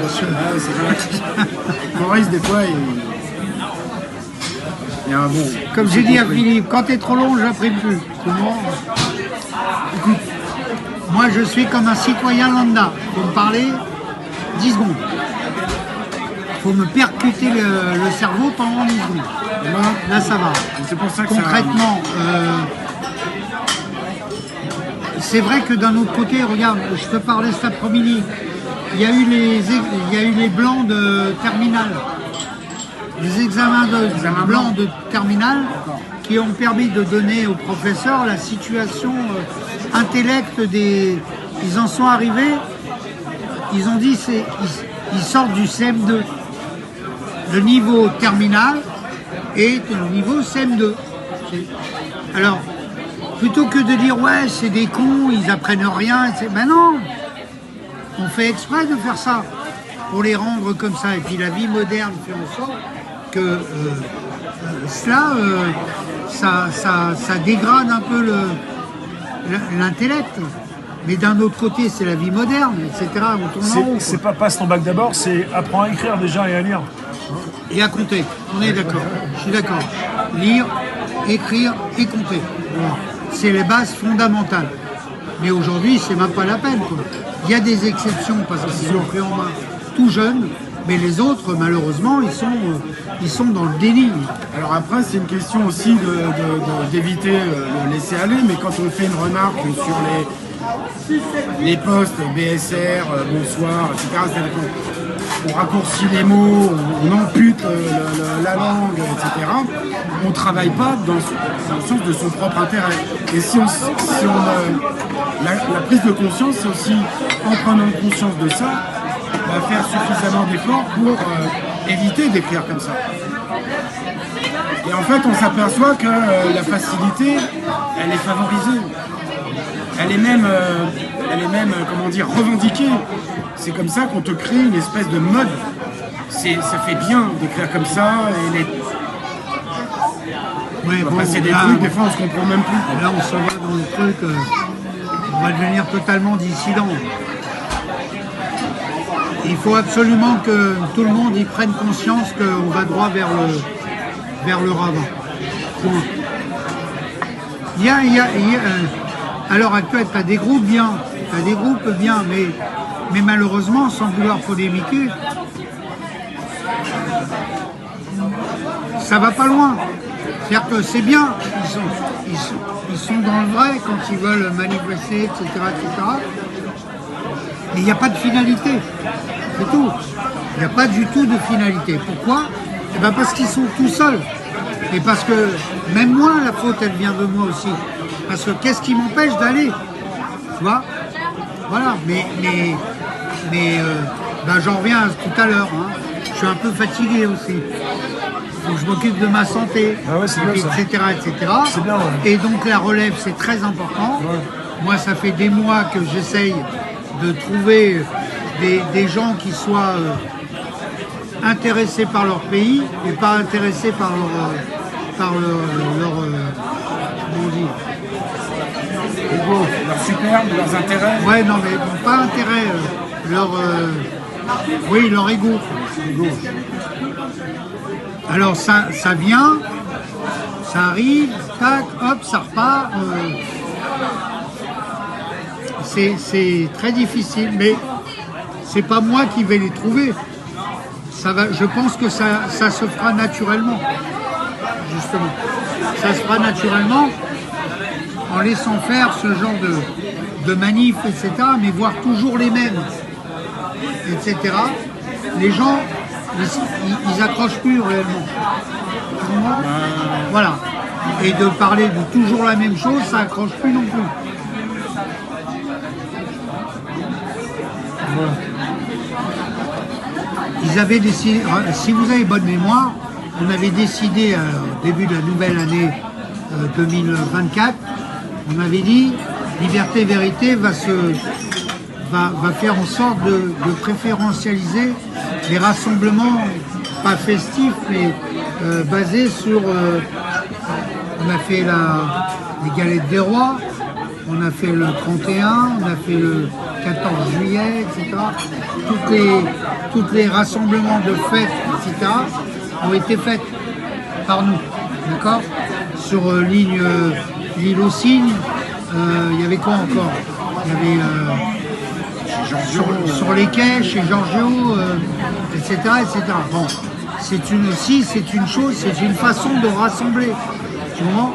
parce que... Ah, c'est relatif. Maurice, des fois, il y a un bon... Comme j'ai dit à Philippe, quand t'es trop long, j'apprends plus. Écoute, moi je suis comme un citoyen lambda. Faut me parler 10 secondes. Faut me percuter le cerveau pendant 10 secondes. Là ça va. C'est pour ça que concrètement, c'est vrai que d'un autre côté, regarde, je te parlais cet après-midi, il y a eu les blancs de terminale. Les examens blancs de terminale qui ont permis de donner aux professeurs la situation intellect des... Ils en sont arrivés, ils ont dit ils sortent du CM2. Le niveau terminal est le niveau CM2. Alors, plutôt que de dire ouais c'est des cons, ils apprennent rien, ben non, on fait exprès de faire ça pour les rendre comme ça. Et puis la vie moderne fait en sorte que ça dégrade un peu l'intellect. Mais d'un autre côté, c'est la vie moderne, etc. On tourne en rond. C'est pas passe ton bac d'abord, c'est apprends à écrire déjà et à lire. Et à compter. On est d'accord. Je suis d'accord. Lire, écrire et compter. Voilà. C'est les bases fondamentales. Mais aujourd'hui, c'est même pas la peine, quoi. Il y a des exceptions parce qu'ils ont pris en main tout jeune. Mais les autres, malheureusement, ils sont dans le déni. Alors après, c'est une question aussi d'éviter le laisser aller, mais quand on fait une remarque sur les postes BSR, bonsoir, etc., on raccourcit les mots, on ampute la langue, etc., on ne travaille pas dans le sens de son propre intérêt. Et la prise de conscience, c'est aussi en prenant conscience de ça, faire suffisamment d'efforts pour éviter d'écrire comme ça. Et en fait, on s'aperçoit que la facilité, elle est favorisée. Elle est même, comment dire, revendiquée. C'est comme ça qu'on te crée une espèce de mode. Ça fait bien d'écrire comme ça. Oui, bon, c'est des trucs, des fois on se comprend même plus. Là, on se voit dans le truc, on va devenir totalement dissident. Il faut absolument que tout le monde y prenne conscience qu'on va droit vers le ravin. Point. À l'heure actuelle, tu as des groupes bien, mais malheureusement, sans vouloir polémiquer, ça va pas loin. C'est-à-dire que c'est bien, ils sont dans le vrai quand ils veulent manifester, etc. Mais il n'y a pas de finalité, c'est tout. Il n'y a pas du tout de finalité. Pourquoi? Eh bien parce qu'ils sont tout seuls. Et parce que même moi, la faute, elle vient de moi aussi. Parce que qu'est-ce qui m'empêche d'aller? Tu vois? Voilà, mais j'en reviens à tout à l'heure. Hein. Je suis un peu fatigué aussi. Donc je m'occupe de ma santé, etc. C'est bien, ouais. Et donc la relève, c'est très important. Ouais. Moi, ça fait des mois que j'essaye de trouver des gens qui soient intéressés par leur pays et pas intéressés par leur comment on dit, leur superbe, leurs intérêts. Ouais, non, mais pas intérêt, leur Oui, leur ego. Alors ça vient, ça arrive, tac, hop, ça repart. C'est très difficile, mais c'est pas moi qui vais les trouver. Je pense que ça se fera naturellement, justement. Ça se fera naturellement en laissant faire ce genre de manifs, etc., mais voir toujours les mêmes, etc. Les gens, ils accrochent plus réellement. Voilà. Et de parler de toujours la même chose, ça accroche plus non plus. Voilà. Ils avaient décidé, si vous avez bonne mémoire, on avait décidé au début de la nouvelle année 2024, on avait dit Liberté Vérité va faire en sorte de préférentialiser les rassemblements, pas festifs, mais basés sur... on a fait les galettes des rois, on a fait le 31, on a fait le 14 juillet, etc. Toutes les rassemblements de fêtes, etc. ont été faites par nous, d'accord? Sur l'île aux Cygnes, il y avait quoi encore? Il y avait sur les quais, chez Giorgio, etc., etc. Bon, c'est une façon de rassembler, tu vois?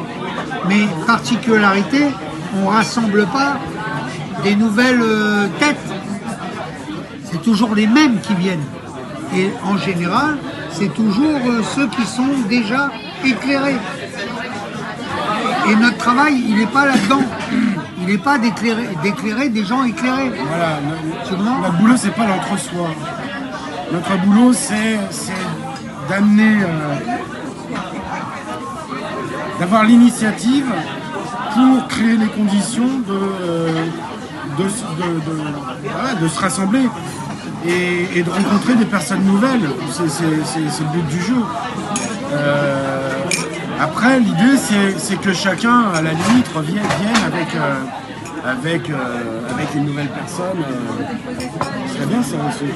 Mais particularité, on rassemble pas des nouvelles têtes. C'est toujours les mêmes qui viennent. Et en général, c'est toujours ceux qui sont déjà éclairés. Et notre travail, il n'est pas là-dedans. Il n'est pas d'éclairer des gens éclairés. Voilà, notre boulot, c'est pas l'entre-soi. Notre boulot, c'est d'amener, d'avoir l'initiative pour créer les conditions de se rassembler et de rencontrer des personnes nouvelles. C'est le but du jeu. Après, l'idée, c'est que chacun, à la limite, vienne avec une nouvelle personne. Ce serait bien ça aussi.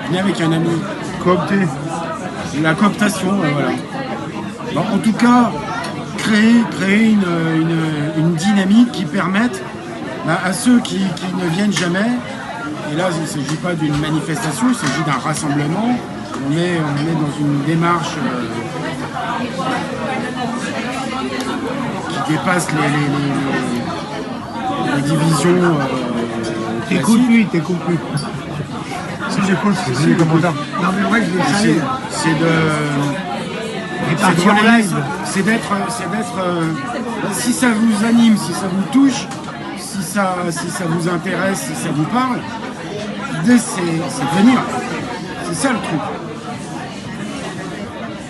Venir avec un ami. Coopter. La cooptation, voilà. Bon, en tout cas, créer une dynamique qui permette à ceux qui ne viennent jamais, et là il ne s'agit pas d'une manifestation, il s'agit d'un rassemblement, on est dans une démarche qui dépasse les divisions. T'écoutes lui. Si j'écoute, c'est les commentaires. Non mais moi je vais saluer. C'est d'être, si ça vous anime, si ça vous touche, si ça vous intéresse, si ça vous parle, l'idée c'est de venir. C'est ça le truc.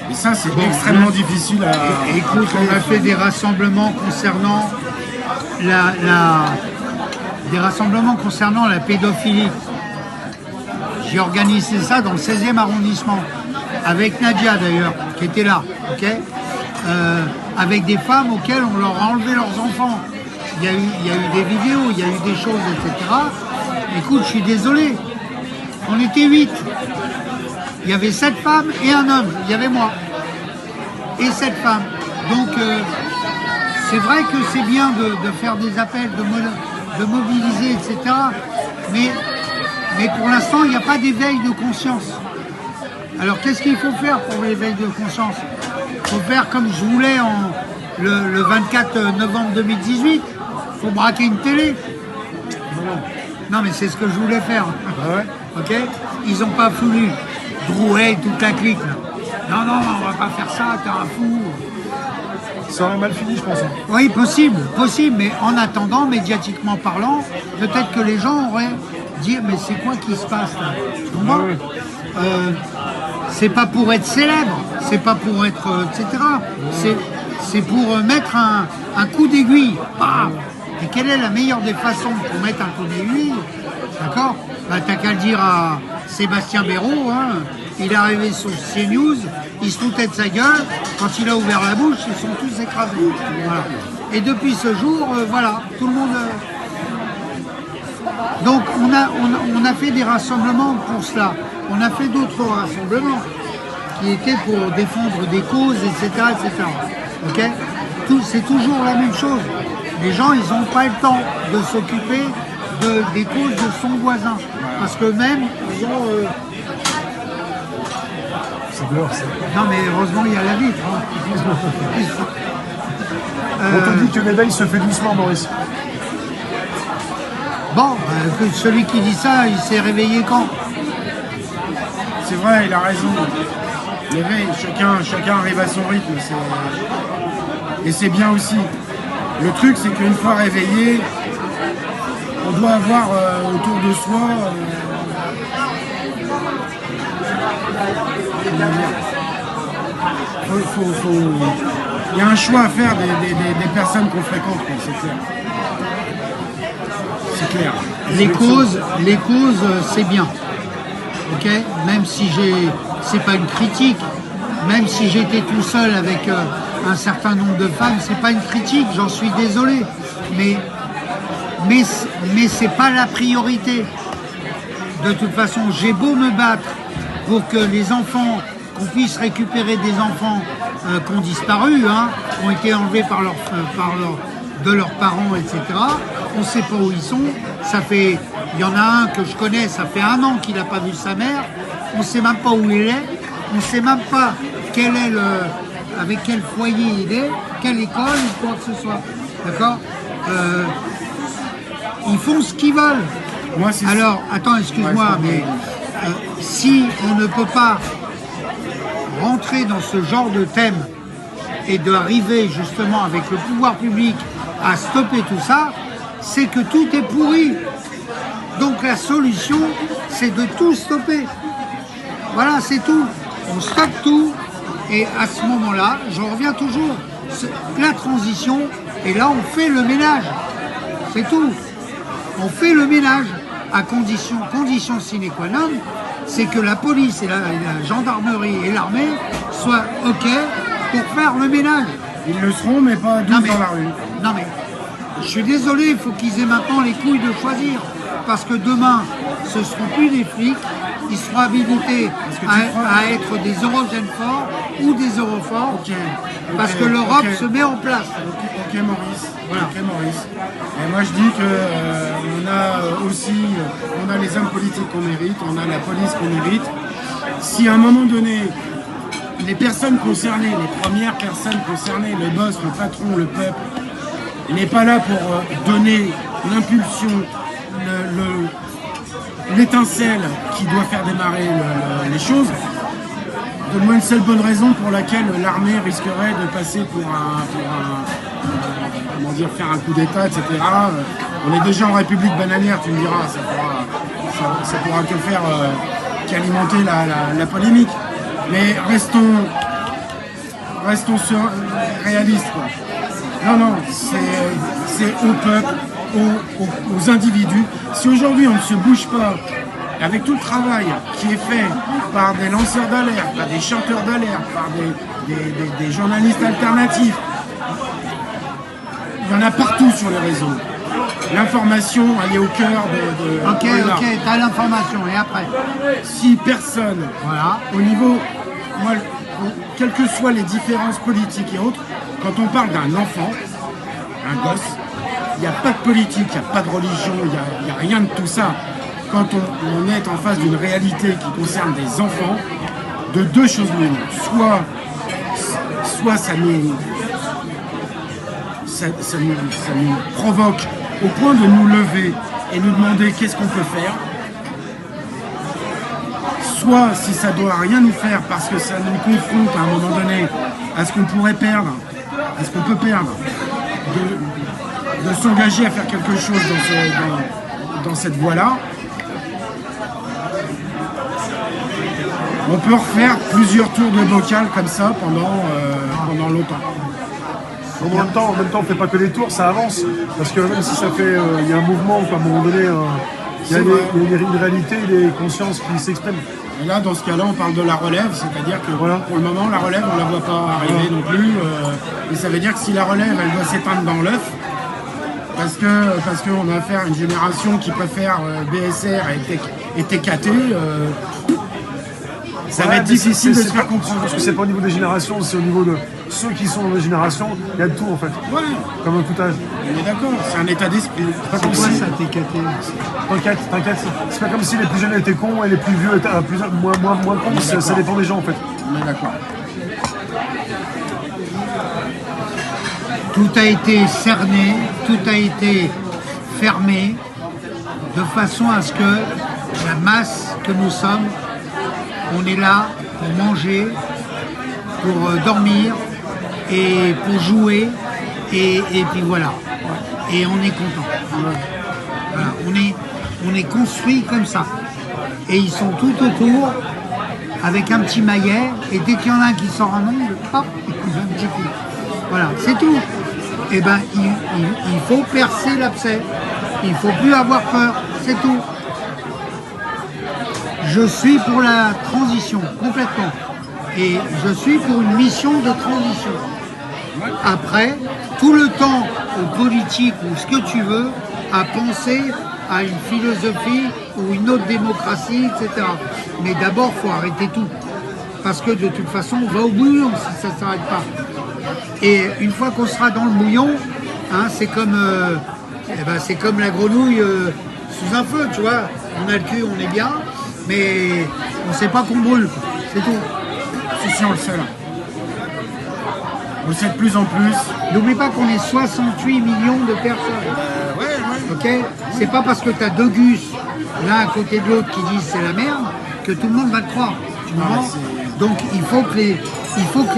Et ça c'est extrêmement difficile à... Écoute, on a fait des rassemblements concernant des rassemblements concernant la pédophilie. J'ai organisé ça dans le 16e arrondissement, avec Nadia d'ailleurs, qui était là, ok, avec des femmes auxquelles on leur a enlevé leurs enfants. Il y a eu des vidéos, il y a eu des choses, etc. Écoute, je suis désolé, on était 8. Il y avait 7 femmes et un homme, il y avait moi. Et 7 femmes. Donc, c'est vrai que c'est bien de faire des appels, de mobiliser, etc. Mais pour l'instant, il n'y a pas d'éveil de conscience. Alors, qu'est-ce qu'il faut faire pour l'éveil de conscience? Il faut faire comme je voulais le 24 novembre 2018. Il faut braquer une télé. Non, mais c'est ce que je voulais faire. Ouais. Ok? Ils n'ont pas voulu. Drouet, toute la clique. Là. Non, on va pas faire ça, t'es un fou. Ça aurait mal fini, je pense. Oui, possible, mais en attendant, médiatiquement parlant, peut-être que les gens auraient dit, mais c'est quoi qui se passe là? Tu comprends? Ouais. C'est pas pour être célèbre, c'est pas pour être, etc. C'est pour mettre un coup d'aiguille. Bam. Et quelle est la meilleure des façons pour mettre un coup d'aiguille? D'accord? Bah, t'as qu'à le dire à Sébastien Béraud, hein. Il est arrivé sur CNews, il se foutait de sa gueule, quand il a ouvert la bouche, ils sont tous écrasés. Voilà. Et depuis ce jour, voilà, tout le monde... Donc on a fait des rassemblements pour cela. On a fait d'autres rassemblements qui étaient pour défendre des causes, etc. etc. Okay, c'est toujours la même chose. Les gens, ils n'ont pas le temps de s'occuper des causes de son voisin. Parce que même, ils ont... C'est dehors, ça. Non mais heureusement, il y a la vitre. Hein. On te dit que l'éveil se fait doucement, Maurice. Bon, celui qui dit ça, il s'est réveillé quand? C'est vrai, il a raison. L'éveil, chacun arrive à son rythme. Et c'est bien aussi. Le truc, c'est qu'une fois réveillé, on doit avoir autour de soi il y a un choix à faire des personnes qu'on fréquente, quoi, c'est clair. C'est clair. Les causes, c'est bien. Ok, même si c'est pas une critique, même si j'étais tout seul avec un certain nombre de femmes, c'est pas une critique, j'en suis désolé. Mais c'est pas la priorité. De toute façon, j'ai beau me battre pour que les enfants, qu'on puisse récupérer des enfants qui ont disparu, hein, ont été enlevés de leurs parents, etc. On ne sait pas où ils sont. Il y en a un que je connais, ça fait 1 an qu'il n'a pas vu sa mère. On ne sait même pas où il est. On ne sait même pas avec quel foyer il est, quelle école ou quoi que ce soit. D'accord, ils font ce qu'ils veulent. Alors, attends, excuse-moi, mais si on ne peut pas rentrer dans ce genre de thème et d'arriver justement avec le pouvoir public à stopper tout ça, c'est que tout est pourri. Donc la solution, c'est de tout stopper. Voilà, c'est tout. On stoppe tout et à ce moment-là, je reviens toujours, la transition, et là on fait le ménage. C'est tout. On fait le ménage à condition sine qua non, c'est que la police et la gendarmerie et l'armée soient OK pour faire le ménage. Ils le seront, mais pas 12 dans la rue. Non mais, je suis désolé, il faut qu'ils aient maintenant les couilles de choisir. Parce que demain, ce ne seront plus des flics, ils seront habilités à être des eurogènes forts ou des euroforts, parce que l'Europe se met en place. Ok Maurice, voilà. Ok Maurice. Et moi je dis que on a les hommes politiques qu'on mérite, on a la police qu'on mérite. Si à un moment donné, les personnes concernées, les premières personnes concernées, le boss, le patron, le peuple, n'est pas là pour donner l'impulsion, l'étincelle qui doit faire démarrer les choses, donne-moi une seule bonne raison pour laquelle l'armée risquerait de passer pour comment dire, faire un coup d'état, etc. On est déjà en république bananière, tu me diras, ça pourra que faire qu'alimenter la polémique. Mais restons réalistes, quoi. Non, c'est au peuple, aux individus. Si aujourd'hui on ne se bouge pas, avec tout le travail qui est fait par des lanceurs d'alerte, par des chanteurs d'alerte, par des journalistes alternatifs, il y en a partout sur les réseaux. L'information, elle est au cœur de Ok, t'as l'information, et après? Si personne, voilà, au niveau, moi, quelles que soient les différences politiques et autres, quand on parle d'un enfant, un gosse, il n'y a pas de politique, il n'y a pas de religion, il n'y a rien de tout ça. Quand on est en face d'une réalité qui concerne des enfants, de deux choses l'une. Soit ça nous provoque au point de nous lever et nous demander qu'est-ce qu'on peut faire. Soit, si ça doit rien nous faire parce que ça nous confronte à un moment donné à ce qu'on pourrait perdre, à ce qu'on peut perdre, de s'engager à faire quelque chose dans cette voie-là, on peut refaire plusieurs tours de bocal comme ça pendant longtemps. En même temps, on ne fait pas que des tours, ça avance. Parce que même si ça fait, il y a un mouvement, à un moment donné, il y a une réalité, des consciences qui s'expriment. Et là, dans ce cas-là, on parle de la relève, c'est-à-dire que pour le moment, la relève, on ne la voit pas arriver non plus. Et ça veut dire que si la relève, elle doit s'éteindre dans l'œuf, Parce qu'on a affaire à une génération qui préfère BSR et TKT. Ça va être difficile de se faire comprendre. Parce que c'est pas au niveau des générations, c'est au niveau de ceux qui sont dans les générations. Il y a de tout en fait. Ouais, Comme un tout âge. on est d'accord, c'est un état d'esprit. C'est pas comme Pourquoi si. ça TKT? T'inquiète. C'est pas comme si les plus jeunes étaient cons et les plus vieux étaient moins cons. Ça dépend des gens en fait. On est d'accord. Tout a été cerné, tout a été fermé, de façon à ce que la masse que nous sommes, on est là pour manger, pour dormir et pour jouer, et puis voilà. Et on est content. Voilà, on est construit comme ça. Et ils sont tout autour, avec un petit maillet, et dès qu'il y en a un qui sort un ongle, hop, il coupe un petit coup. Voilà, c'est tout. Eh ben, il faut percer l'abcès. Il ne faut plus avoir peur, c'est tout. Je suis pour la transition, complètement. Et je suis pour une mission de transition. Après, tout le temps aux politiques ou ce que tu veux, à penser à une philosophie ou une autre démocratie, etc. Mais d'abord, il faut arrêter tout. Parce que de toute façon, on va au bouillon si ça ne s'arrête pas. Et une fois qu'on sera dans le bouillon, hein, c'est comme la grenouille sous un feu, tu vois. On a le cul, on est bien, mais on ne sait pas qu'on brûle, quoi. C'est tout. Si, on le sait là. On le sait de plus en plus. N'oublie pas qu'on est 68 millions de personnes. Ok. C'est pas parce que tu as deux gus l'un à côté de l'autre qui disent c'est la merde que tout le monde va te croire. Tu comprends ? Donc il faut que les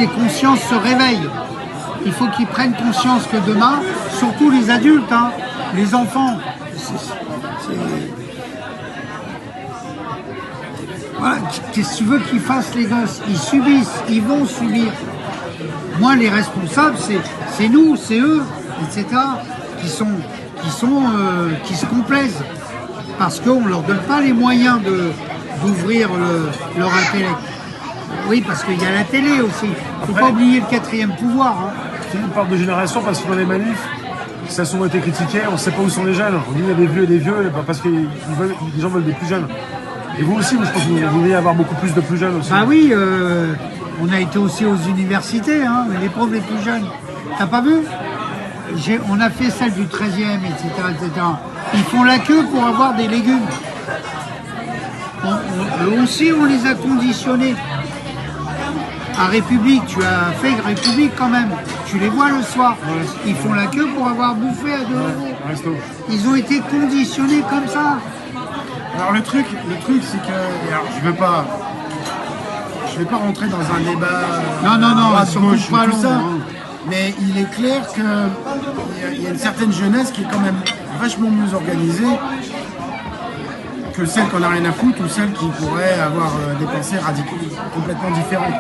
consciences se réveillent. Il faut qu'ils prennent conscience que demain, surtout les adultes, hein, les enfants, voilà, qu'est-ce que tu veux qu'ils fassent les gosses? Ils subissent, ils vont subir. Moi, les responsables, c'est nous, c'est eux, etc., qui se complaisent. Parce qu'on ne leur donne pas les moyens d'ouvrir leur intellect. Oui, parce qu'il y a la télé aussi. Il ne faut pas oublier le quatrième pouvoir. Hein. C'est une part de génération parce que dans les manifs, ça a souvent été critiqué, on ne sait pas où sont les jeunes. On dit qu'il y a des vieux et des vieux parce que les gens veulent des plus jeunes. Et vous aussi, je pense que vous devriez avoir beaucoup plus de plus jeunes aussi. Bah oui, on a été aussi aux universités, hein, les profs les plus jeunes. T'as pas vu? On a fait celle du 13e, etc., etc. Ils font la queue pour avoir des légumes. Eux aussi, on les a conditionnés. À République, tu as fait République quand même. Tu les vois le soir. Ils font la queue pour avoir bouffé à 2 euros. Ils ont été conditionnés comme ça. Alors le truc c'est que alors, je vais pas rentrer dans un débat droite, surtout gauche, pas tout long, ça, hein. mais il est clair qu'il y a une certaine jeunesse qui est quand même vachement mieux organisée que celle qu'on n'a rien à foutre ou celle qui pourrait avoir des pensées complètement différentes.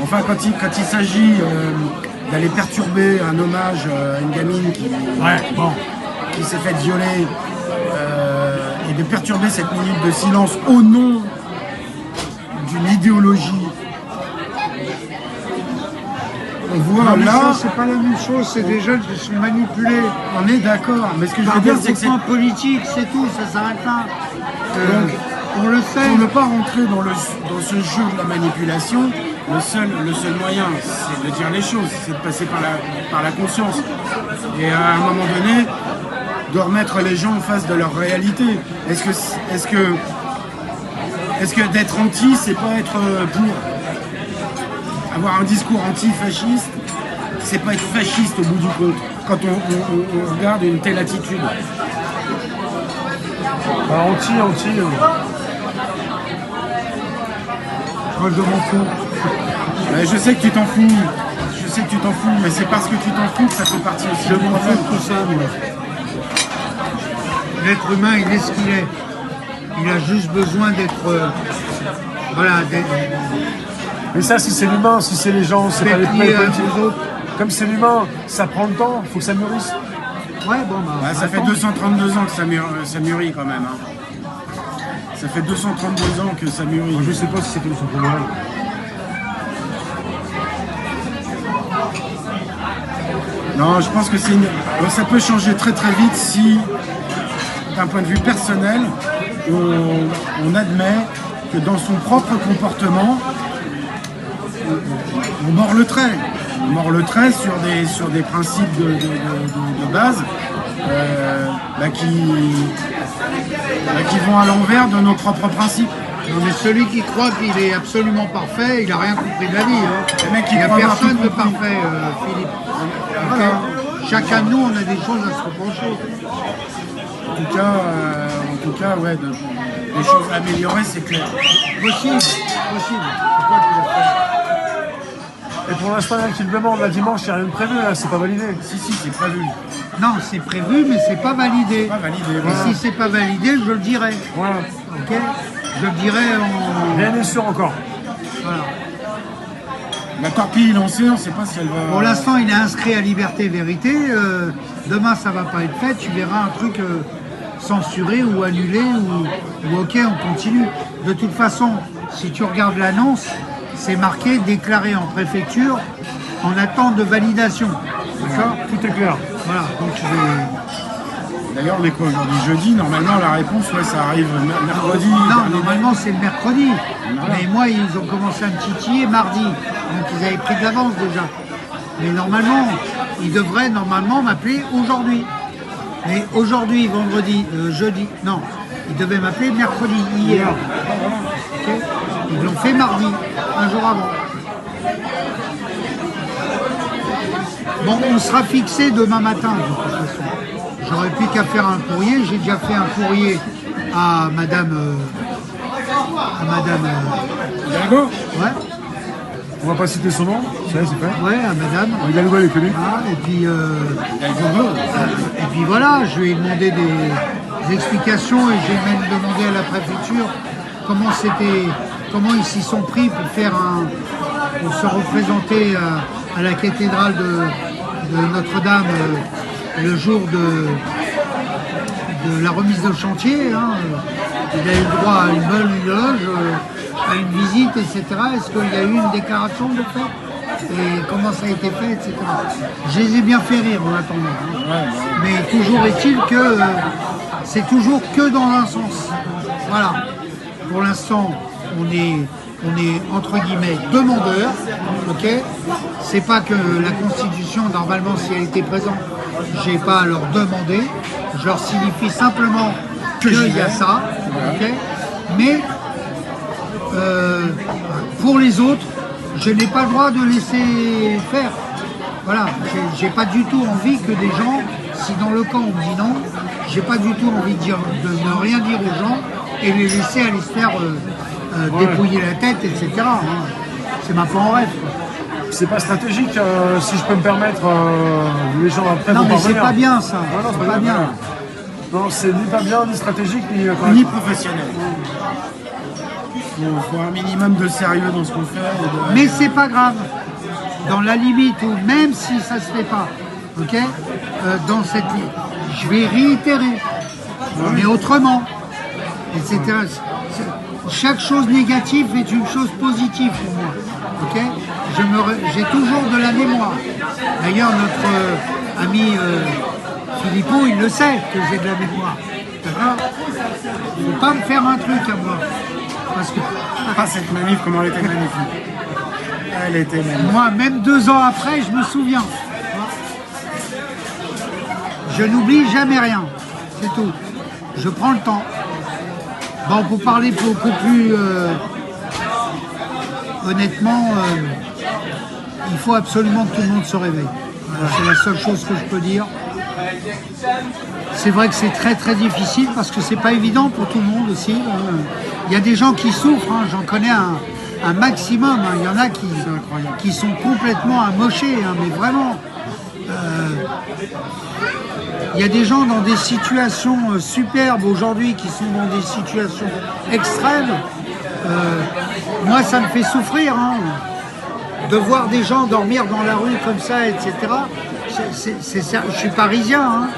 Enfin, quand il s'agit d'aller perturber un hommage à une gamine qui s'est faite violer et de perturber cette minute de silence au nom d'une idéologie. On voit Non, mais là, ça, c'est pas la même chose, c'est des jeunes qui sont manipulés. on est d'accord, mais ce que je Par veux des dire, c'est que groupements politiques, c'est tout, ça s'arrête là. Donc, on le sait. pour ne pas rentrer dans ce jeu de la manipulation, le seul moyen, c'est de dire les choses, c'est de passer par la conscience. Et à un moment donné, de remettre les gens en face de leur réalité. Est-ce que d'être anti, c'est pas être pour? Avoir un discours anti-fasciste, c'est pas être fasciste au bout du compte, quand on regarde une telle attitude. Bah, anti. Moi, je m'en fous. Je sais que tu t'en fous. Mais c'est parce que tu t'en fous que ça fait partie aussi Je du m'en fous problème. de tout ça, moi. L'être humain, il est ce qu'il est. Il a juste besoin d'être... Mais ça, si c'est l'humain, si c'est les gens, c'est pas les politiques. Comme c'est l'humain, ça prend le temps, il faut que ça mûrisse. Ouais, bon, bah, Ça fait attends. 232 ans que ça mûrit quand même. Hein. Ça fait 232 ans que ça mûrit. Moi, je sais pas si c'était son problème. Non, je pense que ça peut changer très très vite si, d'un point de vue personnel, on admet que dans son propre comportement, on mord le trait. On mord le trait sur des principes de base qui vont à l'envers de nos propres principes. Non, mais celui qui croit qu'il est absolument parfait, il n'a rien compris de la vie. Hein. Le mec qui Il n'y a croit avoir personne tout de compris. parfait, Philippe. Ok. Chacun de nous, on a des choses à se reprocher. En tout cas, ouais, des choses à améliorer, c'est clair. Possible. Pourquoi tu l'as fait? Et pour l'instant, il y a qui le demande, là, dimanche, il n'y a rien de prévu, là, c'est pas validé. Si, c'est prévu. Non, c'est prévu, mais c'est pas validé. Pas validé, Et voilà. si c'est pas validé, je le dirai. Voilà. Ok. Je le dirai en. Rien n'est sûr encore. Voilà. La torpille est lancée, on ne sait pas si elle va... Pour l'instant, il est inscrit à Liberté Vérité. Demain, ça va pas être fait. Tu verras un truc censuré ou annulé ou ok, on continue. De toute façon, si tu regardes l'annonce, c'est marqué déclaré en préfecture en attente de validation. D'accord. Tout est clair. Voilà. Donc je vais. D'ailleurs, on est quoi aujourd'hui? Jeudi, normalement, la réponse, ouais, ça arrive mercredi. Non, normalement c'est le mercredi. Mais moi, ils ont commencé à me titiller mardi. Donc ils avaient pris de l'avance déjà. Mais normalement, ils devraient m'appeler aujourd'hui. Mais aujourd'hui, vendredi, jeudi, non. Ils devaient m'appeler mercredi, hier. Ok. Ils l'ont fait mardi, un jour avant. Bon, on sera fixé demain matin, de toute façon. J'aurais plus qu'à faire un courrier. J'ai déjà fait un courrier à Madame. Hidalgo. Ouais, On va pas citer son nom, ça c'est fait. ouais, à Madame. Hidalgo, elle est connue. Voilà, Hidalgo. et puis voilà, je lui ai demandé des explications et j'ai même demandé à la préfecture comment ils s'y sont pris pour se représenter à la cathédrale de Notre-Dame le jour de la remise de chantier. Hein. Il a eu le droit à une bonne loge, à une visite, etc. Est-ce qu'il y a eu une déclaration de fait? Et comment ça a été fait, etc. Je les ai bien fait rire en attendant. Hein. Mais toujours est-il que c'est toujours que dans un sens. Voilà. Pour l'instant, on est entre guillemets demandeur, ok. C'est pas que la Constitution, normalement, si elle était présente, j'ai pas à leur demander. Je leur signifie simplement qu'il y a ça, ok. Mais pour les autres, je n'ai pas le droit de laisser faire. Voilà, j'ai pas du tout envie que des gens, si dans le camp on me dit non, j'ai pas du tout envie de ne rien dire aux gens et les laisser aller se faire dépouiller la tête, etc. Hein. C'est ma fin en rêve. Quoi. C'est pas stratégique, si je peux me permettre, les gens après Non vont mais c'est parvenir. pas bien ça, Ouais, non, c'est pas bien. Non, c'est ni pas bien, ni stratégique, Ni professionnel. Il faut un minimum de sérieux dans ce qu'on fait. Mais c'est pas grave. Dans la limite où même si ça se fait pas, ok, dans cette limite, je vais réitérer, mais autrement, etc. Chaque chose négative est une chose positive pour moi, ok. J'ai toujours de la mémoire. D'ailleurs, notre ami Philippot, il le sait que j'ai de la mémoire. D'accord. Il ne faut pas me faire un truc à moi. Parce que Ah, cette manif, comment elle était magnifique. Elle était magnifique. moi, même 2 ans après, je me souviens. Je n'oublie jamais rien. C'est tout. Je prends le temps. Bon, pour parler beaucoup plus honnêtement, il faut absolument que tout le monde se réveille. Voilà, c'est la seule chose que je peux dire. C'est vrai que c'est très très difficile parce que c'est pas évident pour tout le monde aussi. Il y a des gens qui souffrent, hein. J'en connais un maximum. Hein. Il y en a qui sont complètement amochés, hein, mais vraiment. Il y a des gens dans des situations superbes aujourd'hui qui sont dans des situations extrêmes. Moi, ça me fait souffrir, hein, de voir des gens dormir dans la rue comme ça, etc. Je suis parisien, hein,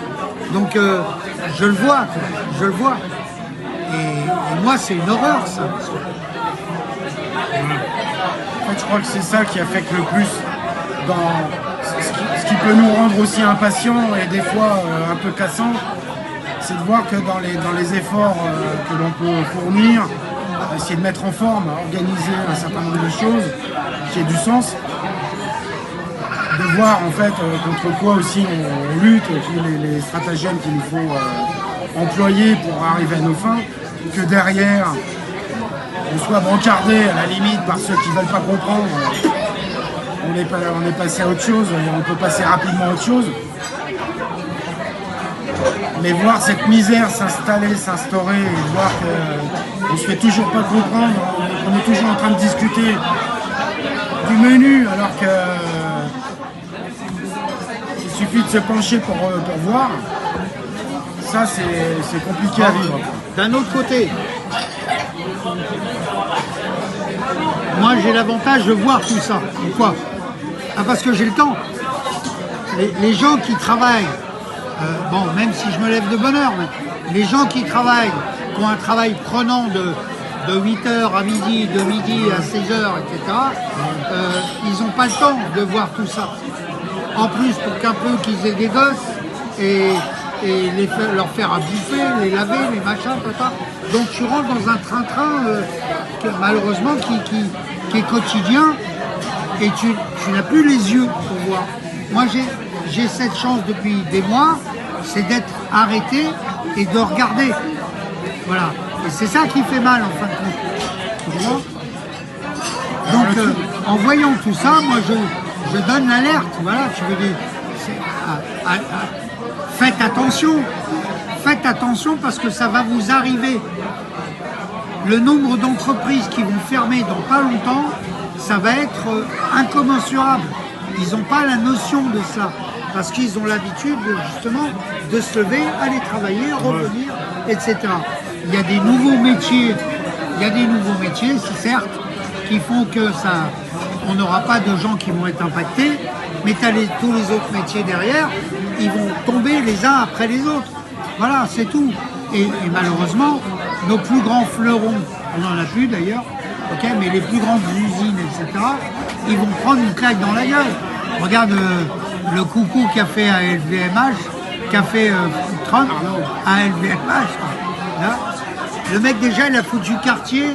donc je le vois, quoi, je le vois. Et moi, c'est une horreur, ça. En fait, je crois que c'est ça qui affecte le plus dans ce ce qui peut nous rendre aussi impatients et des fois un peu cassants, c'est de voir que dans les efforts que l'on peut fournir, essayer de mettre en forme, organiser un certain nombre de choses qui aient du sens, de voir en fait contre quoi aussi on lutte, les stratagèmes qu'il nous faut employer pour arriver à nos fins, que derrière on soit brancardé à la limite par ceux qui ne veulent pas comprendre. On est passé à autre chose, on peut passer rapidement à autre chose. Mais voir cette misère s'installer, s'instaurer, et voir qu'on ne se fait toujours pas comprendre, on est toujours en train de discuter du menu, alors que il suffit de se pencher pour voir. Ça, c'est compliqué à vivre. D'un autre côté, moi j'ai l'avantage de voir tout ça. Pourquoi? Parce que j'ai le temps. Les gens qui travaillent, bon, même si je me lève de bonne heure, mais les gens qui travaillent, qui ont un travail prenant de 8h à midi, de midi à 16h, etc., ils n'ont pas le temps de voir tout ça. En plus, pour qu'un peu qu'ils aient des gosses et leur faire à bouffer, les laver, les machins, tout ça. Donc tu rentres dans un train-train malheureusement qui est quotidien et tu n'as plus les yeux pour voir. Moi j'ai cette chance depuis des mois, c'est d'être arrêté et de regarder. Voilà. Et c'est ça qui fait mal en fin de compte. Tu vois ? Donc en voyant tout ça, moi je donne l'alerte. Voilà, tu veux dire. Faites attention parce que ça va vous arriver. Le nombre d'entreprises qui vont fermer dans pas longtemps, ça va être incommensurable. Ils n'ont pas la notion de ça, parce qu'ils ont l'habitude justement de se lever, aller travailler, revenir, etc. Il y a des nouveaux métiers, certes, qui font que ça, on n'aura pas de gens qui vont être impactés, mais tu as tous les autres métiers derrière, ils vont tomber les uns après les autres. Voilà, c'est tout. Et malheureusement, nos plus grands fleurons, on n'en a plus d'ailleurs, okay, mais les plus grandes usines, etc., ils vont prendre une claque dans la gueule. Regarde le coucou qu'a fait à LVMH, qu'a fait Trump à LVMH. Là, le mec déjà, il a foutu quartier.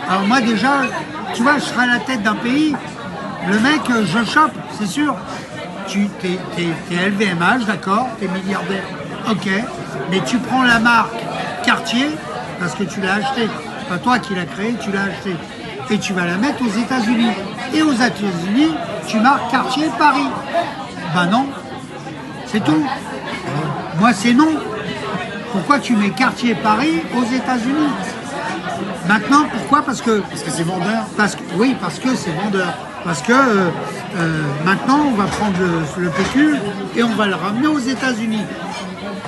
Alors moi déjà, tu vois, je serai à la tête d'un pays. Le mec, je chope, c'est sûr. T'es LVMH, d'accord, t'es milliardaire, ok, mais tu prends la marque Cartier parce que tu l'as acheté. C'est pas toi qui l'as créé, tu l'as acheté. Et tu vas la mettre aux États-Unis. Et aux États-Unis, tu marques Cartier Paris. Ben non, c'est tout. Moi, c'est non. Pourquoi tu mets Cartier Paris aux États-Unis? Maintenant, pourquoi? Parce que c'est vendeur. Oui, parce que c'est vendeur. Parce que maintenant, on va prendre le pécule et on va le ramener aux États-Unis.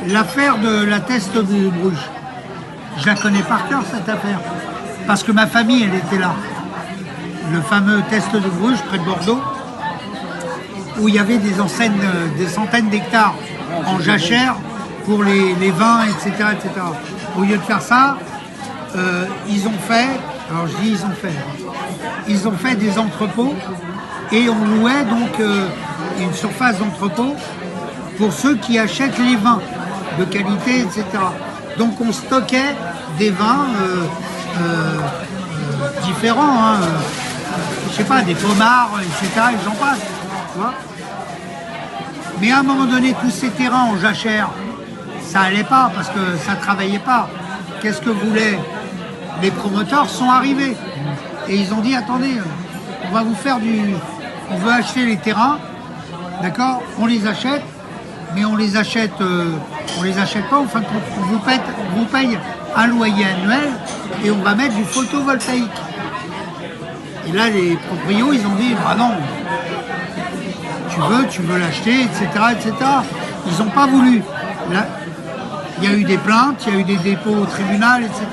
L'affaire de la Teste de Bruges, je la connais par cœur, cette affaire. Parce que ma famille, elle était là. Le fameux Teste de Bruges, près de Bordeaux, où il y avait des enseignes, des centaines d'hectares en jachère pour les vins, etc., etc. Au lieu de faire ça, ils ont fait, alors je dis ils ont fait des entrepôts et on louait donc une surface d'entrepôt pour ceux qui achètent les vins de qualité, etc. Donc on stockait des vins différents, hein, je sais pas, des pomards, etc. et j'en passe, tu vois. Mais à un moment donné, tous ces terrains en jachère, ça allait pas parce que ça travaillait pas. Qu'est-ce que voulaient les promoteurs? Sont arrivés et ils ont dit attendez, on va vous faire on veut acheter les terrains, d'accord, on les achète, mais on les achète pas, en fin de compte, on vous paye un loyer annuel et on va mettre du photovoltaïque. Et là les proprios ils ont dit bah non, tu veux l'acheter, etc., etc. Ils n'ont pas voulu. Là, il y a eu des plaintes, il y a eu des dépôts au tribunal, etc.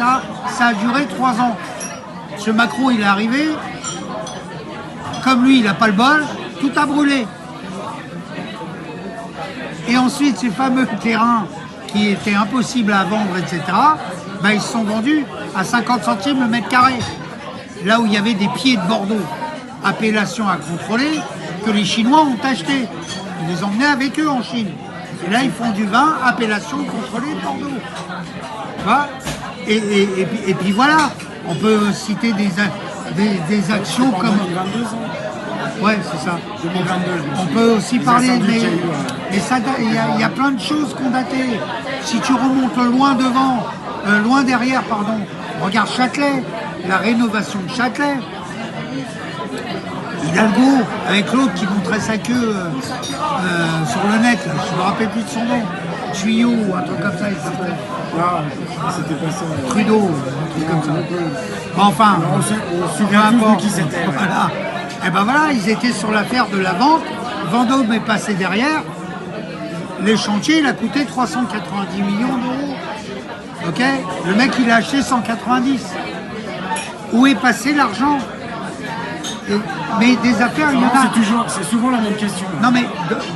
Ça a duré 3 ans. Ce Macron, il est arrivé, comme lui, il n'a pas le bol, tout a brûlé. Et ensuite, ces fameux terrains qui étaient impossibles à vendre, etc., ben, ils se sont vendus à 50 centimes le mètre carré. Là où il y avait des pieds de Bordeaux, appellation à contrôler, que les Chinois ont acheté. Ils les emmenaient avec eux en Chine. Et là, ils font du vin, appellation contrôlée Bordeaux. Tu vois, et puis voilà, on peut citer des actions comme... 22 ans. Ouais, c'est ça. 2022, On peut aussi parler, incendies mais qu'il y a eu, mais ça, il y a plein de choses qu'on datait. Si tu remontes loin derrière, pardon, regarde Châtelet, la rénovation de Châtelet. Hidalgo, avec l'autre qui montrait sa queue sur le net, là, je me rappelle plus de son nom. Tuyau, ou un truc comme ça, il s'appelait. Là, c'était pas ça. Trudeau, un truc comme ça. Enfin, On se souvient tous de qui c'était. Ouais. voilà. Et ben voilà, ils étaient sur l'affaire de la vente. Vendôme est passé derrière. Les chantiers, il a coûté 390 millions d'euros. Ok. Le mec, il a acheté 190. Où est passé l'argent? Mais des affaires, il y en a. C'est souvent la même question. Non mais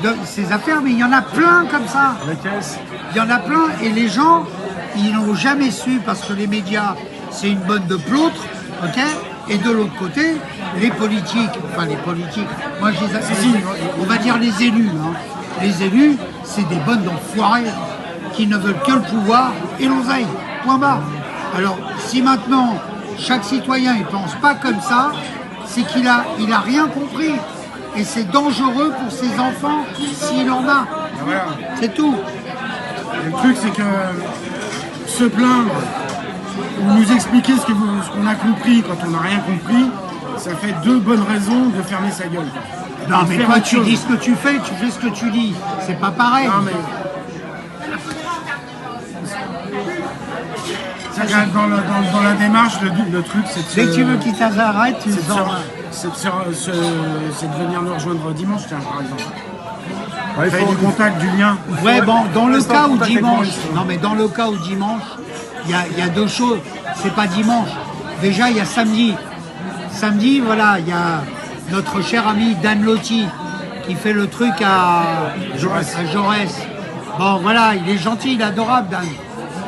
de ces affaires, mais il y en a plein comme ça. La caisse. Il y en a plein et les gens, ils n'ont jamais su parce que les médias, c'est une bonne de plautre, ok. Et de l'autre côté, les politiques, moi je les on va dire les élus. Hein. Les élus, c'est des bonnes d'enfoirés qui ne veulent que le pouvoir et l'oseille. Point barre. Alors si maintenant chaque citoyen ne pense pas comme ça, c'est qu'il a rien compris. Et c'est dangereux pour ses enfants s'il en a. Voilà. C'est tout. Le truc, c'est que se plaindre ou nous expliquer ce qu'on a compris quand on n'a rien compris, ça fait deux bonnes raisons de fermer sa gueule. Non, De mais faire toi, autre tu chose. dis ce que tu fais ce que tu dis. C'est pas pareil. Non, mais... Dans la démarche, le truc, c'est de Dès que tu veux qu'il t'arrête, tu c'est de, sors. c'est de venir nous rejoindre dimanche, tiens, par exemple. Ouais, il Faire faut du contact, du lien. Ouais, bon, dans le rester en cas où contact avec dimanche, Maurice. non mais dans le cas où dimanche, il y a deux choses. C'est pas dimanche. Déjà, il y a samedi. Samedi, voilà, il y a notre cher ami Dan Lotti qui fait le truc à Jaurès. Bon, voilà, il est gentil, il est adorable, Dan.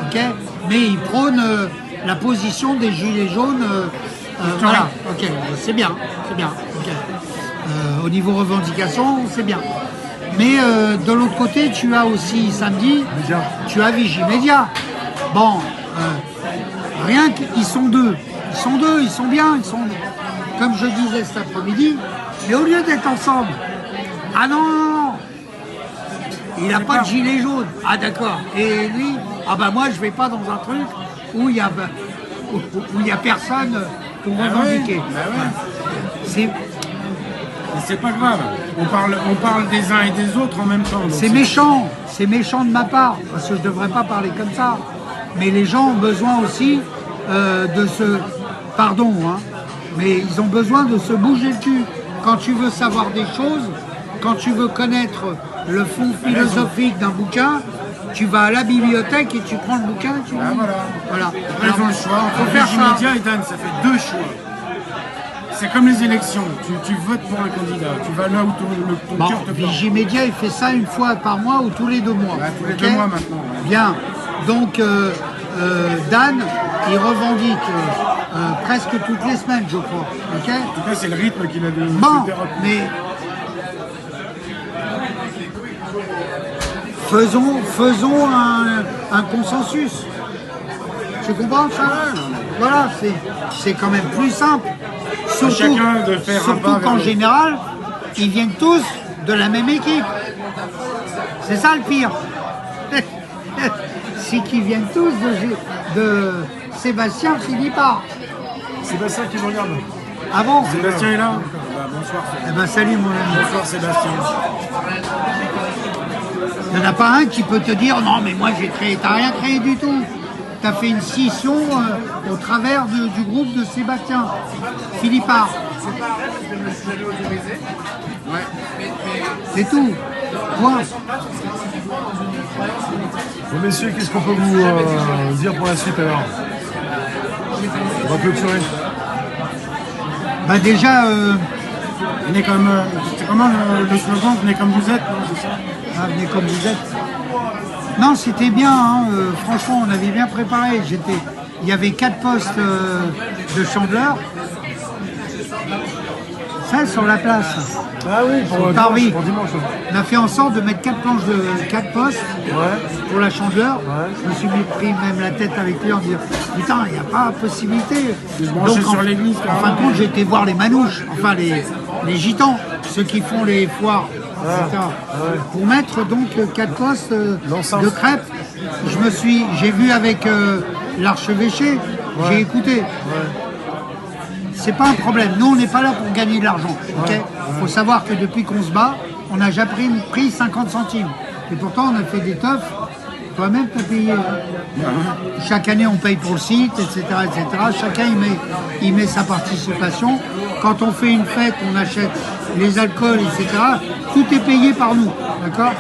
Ok. Mais il prône la position des gilets jaunes. Voilà. Ok, c'est bien, c'est bien. Ok. Au niveau revendication, c'est bien. Mais de l'autre côté, tu as aussi samedi, Média. tu as Vigimédia. Bon, rien qu'ils sont deux. Ils sont bien, comme je disais cet après-midi, mais au lieu d'être ensemble, ah non, il n'a pas de gilet jaune. Ah d'accord. Et lui, ah bah moi je vais pas dans un truc où il y a personne pour revendiquer. C'est Mais c'est pas grave. On parle des uns et des autres en même temps. donc C'est méchant de ma part, parce que je ne devrais pas parler comme ça. Mais les gens ont besoin aussi de se... Pardon, hein, mais ils ont besoin de se bouger le cul. Quand tu veux savoir des choses, quand tu veux connaître le fond philosophique d'un bouquin, tu vas à la bibliothèque et tu prends le bouquin et tu lis. Voilà. Après, ils ont le choix. Faut Entre faire ça. Vigimédia et Dan, ça fait deux choix. C'est comme les élections. Tu votes pour un candidat. Tu vas là où ton Bon, cœur te porte. Vigimédia, il fait ça une fois par mois ou tous les 2 mois. Ouais, tous les ok 2 mois maintenant. Ouais. Bien. Donc, Dan, il revendique presque toutes les semaines, je crois. Ok. En tout cas, c'est le rythme qu'il a de Bon, d'Europe. mais faisons un consensus. Tu comprends ça? Voilà, c'est quand même plus simple. Surtout, chacun de faire un surtout pas vers qu'en l'autre. général, ils viennent tous de la même équipe. C'est ça le pire. C'est qu'ils viennent tous de Sébastien Philippard. Sébastien qui me regarde. Ah bon? Sébastien est là. Bah, bonsoir. Eh ben salut mon ami. Bonsoir Sébastien. Il n'y en a pas un qui peut te dire non mais moi j'ai créé, t'as rien créé du tout. T'as fait une scission au travers du groupe de Sébastien Philippard. Ouais. C'est tout. Point. Bon, messieurs, qu'est-ce qu'on peut vous dire pour la suite alors? On va clôturer. Bah déjà, Venez comme. C'est comment le slogan? Venez comme vous êtes, non, c'est ça? venez comme vous êtes. Non, c'était bien, hein, franchement, on avait bien préparé. Il y avait 4 postes de chandeleur. Ça, sur la place. Ah oui, pour Paris. dimanche. Pour dimanche. On a fait en sorte de mettre 4 planches de 4 postes Ouais. pour la chandeleur. Ouais. Je me suis pris même la tête avec lui en disant putain, il n'y a pas possibilité. se brancher Donc, sur l'église, en fin de compte, j'ai été voir les manouches, enfin les gitans, ceux qui font les foires, etc. Pour mettre donc 4 postes L'enceinte. de crêpes. J'ai vu avec l'archevêché, j'ai écouté. C'est pas un problème. Nous, on n'est pas là pour gagner de l'argent. Il faut savoir que depuis qu'on se bat, on n'a jamais pris 50 centimes. Et pourtant, on a fait des teufs. Toi-même, tu as payé. Chaque année, on paye pour le site, etc. etc. Chacun, il met sa participation. Quand on fait une fête, on achète les alcools, etc. Tout est payé par nous. D'accord ?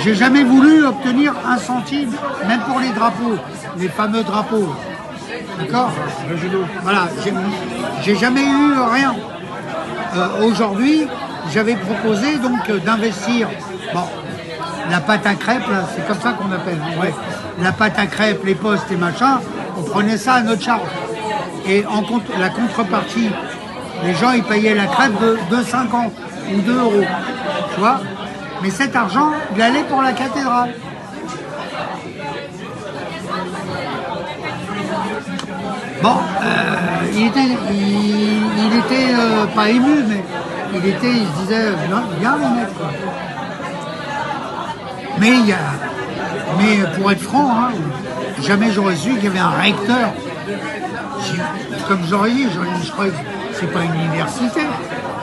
J'ai jamais voulu obtenir un centime, même pour les drapeaux, les fameux drapeaux. D'accord ? Voilà, j'ai jamais eu rien. Aujourd'hui, j'avais proposé donc d'investir. Bon, la pâte à crêpes, là, c'est comme ça qu'on appelle. Ouais. La pâte à crêpes, les postes et machin, on prenait ça à notre charge. Et la contrepartie, les gens ils payaient la crêpe de 50 ou 2 euros. Tu vois ? Mais cet argent, il allait pour la cathédrale. Bon, il était pas ému, mais il se disait, bien les mecs. Mais pour être franc, hein, jamais j'aurais su qu'il y avait un recteur. Comme j'aurais dit, je crois que c'est pas une université.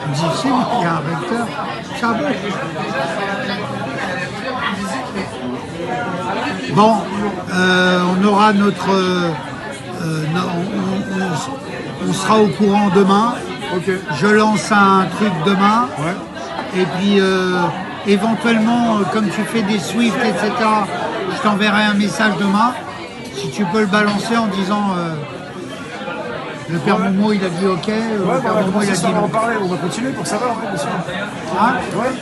Je me dis, si, il y a un recteur. Ça va. Bon, on aura notre... on sera au courant demain. Ok. Je lance un truc demain. Ouais. Et puis, éventuellement, comme tu fais des Swift, etc., je t'enverrai un message demain. Si tu peux le balancer en disant... le père Momo, il a dit OK. Ouais, Le père Momo, il a dit on va en non. parler, on va continuer pour savoir un peu, bien sûr. Hein Ouais.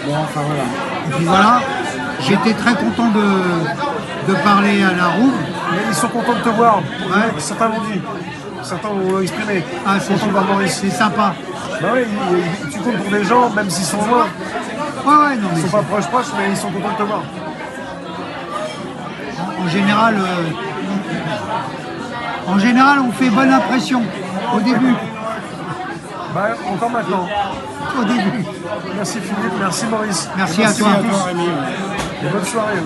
Bon, enfin voilà. Et puis voilà, j'étais très content de parler à la roue. Mais ils sont contents de te voir. Ouais. Certains l'ont dit. Certains l'ont exprimé. Ah, c'est Content de voir Maurice. c'est sympa. Bah oui, tu comptes pour des gens, même s'ils sont loin. Ouais, non, mais Ils sont pas proches, mais ils sont contents de te voir. en général, on fait bonne impression au début. Bah, encore maintenant. Au début. Merci Philippe, merci Maurice. Merci à toi. Merci à toi, Rémi. Et bonne soirée.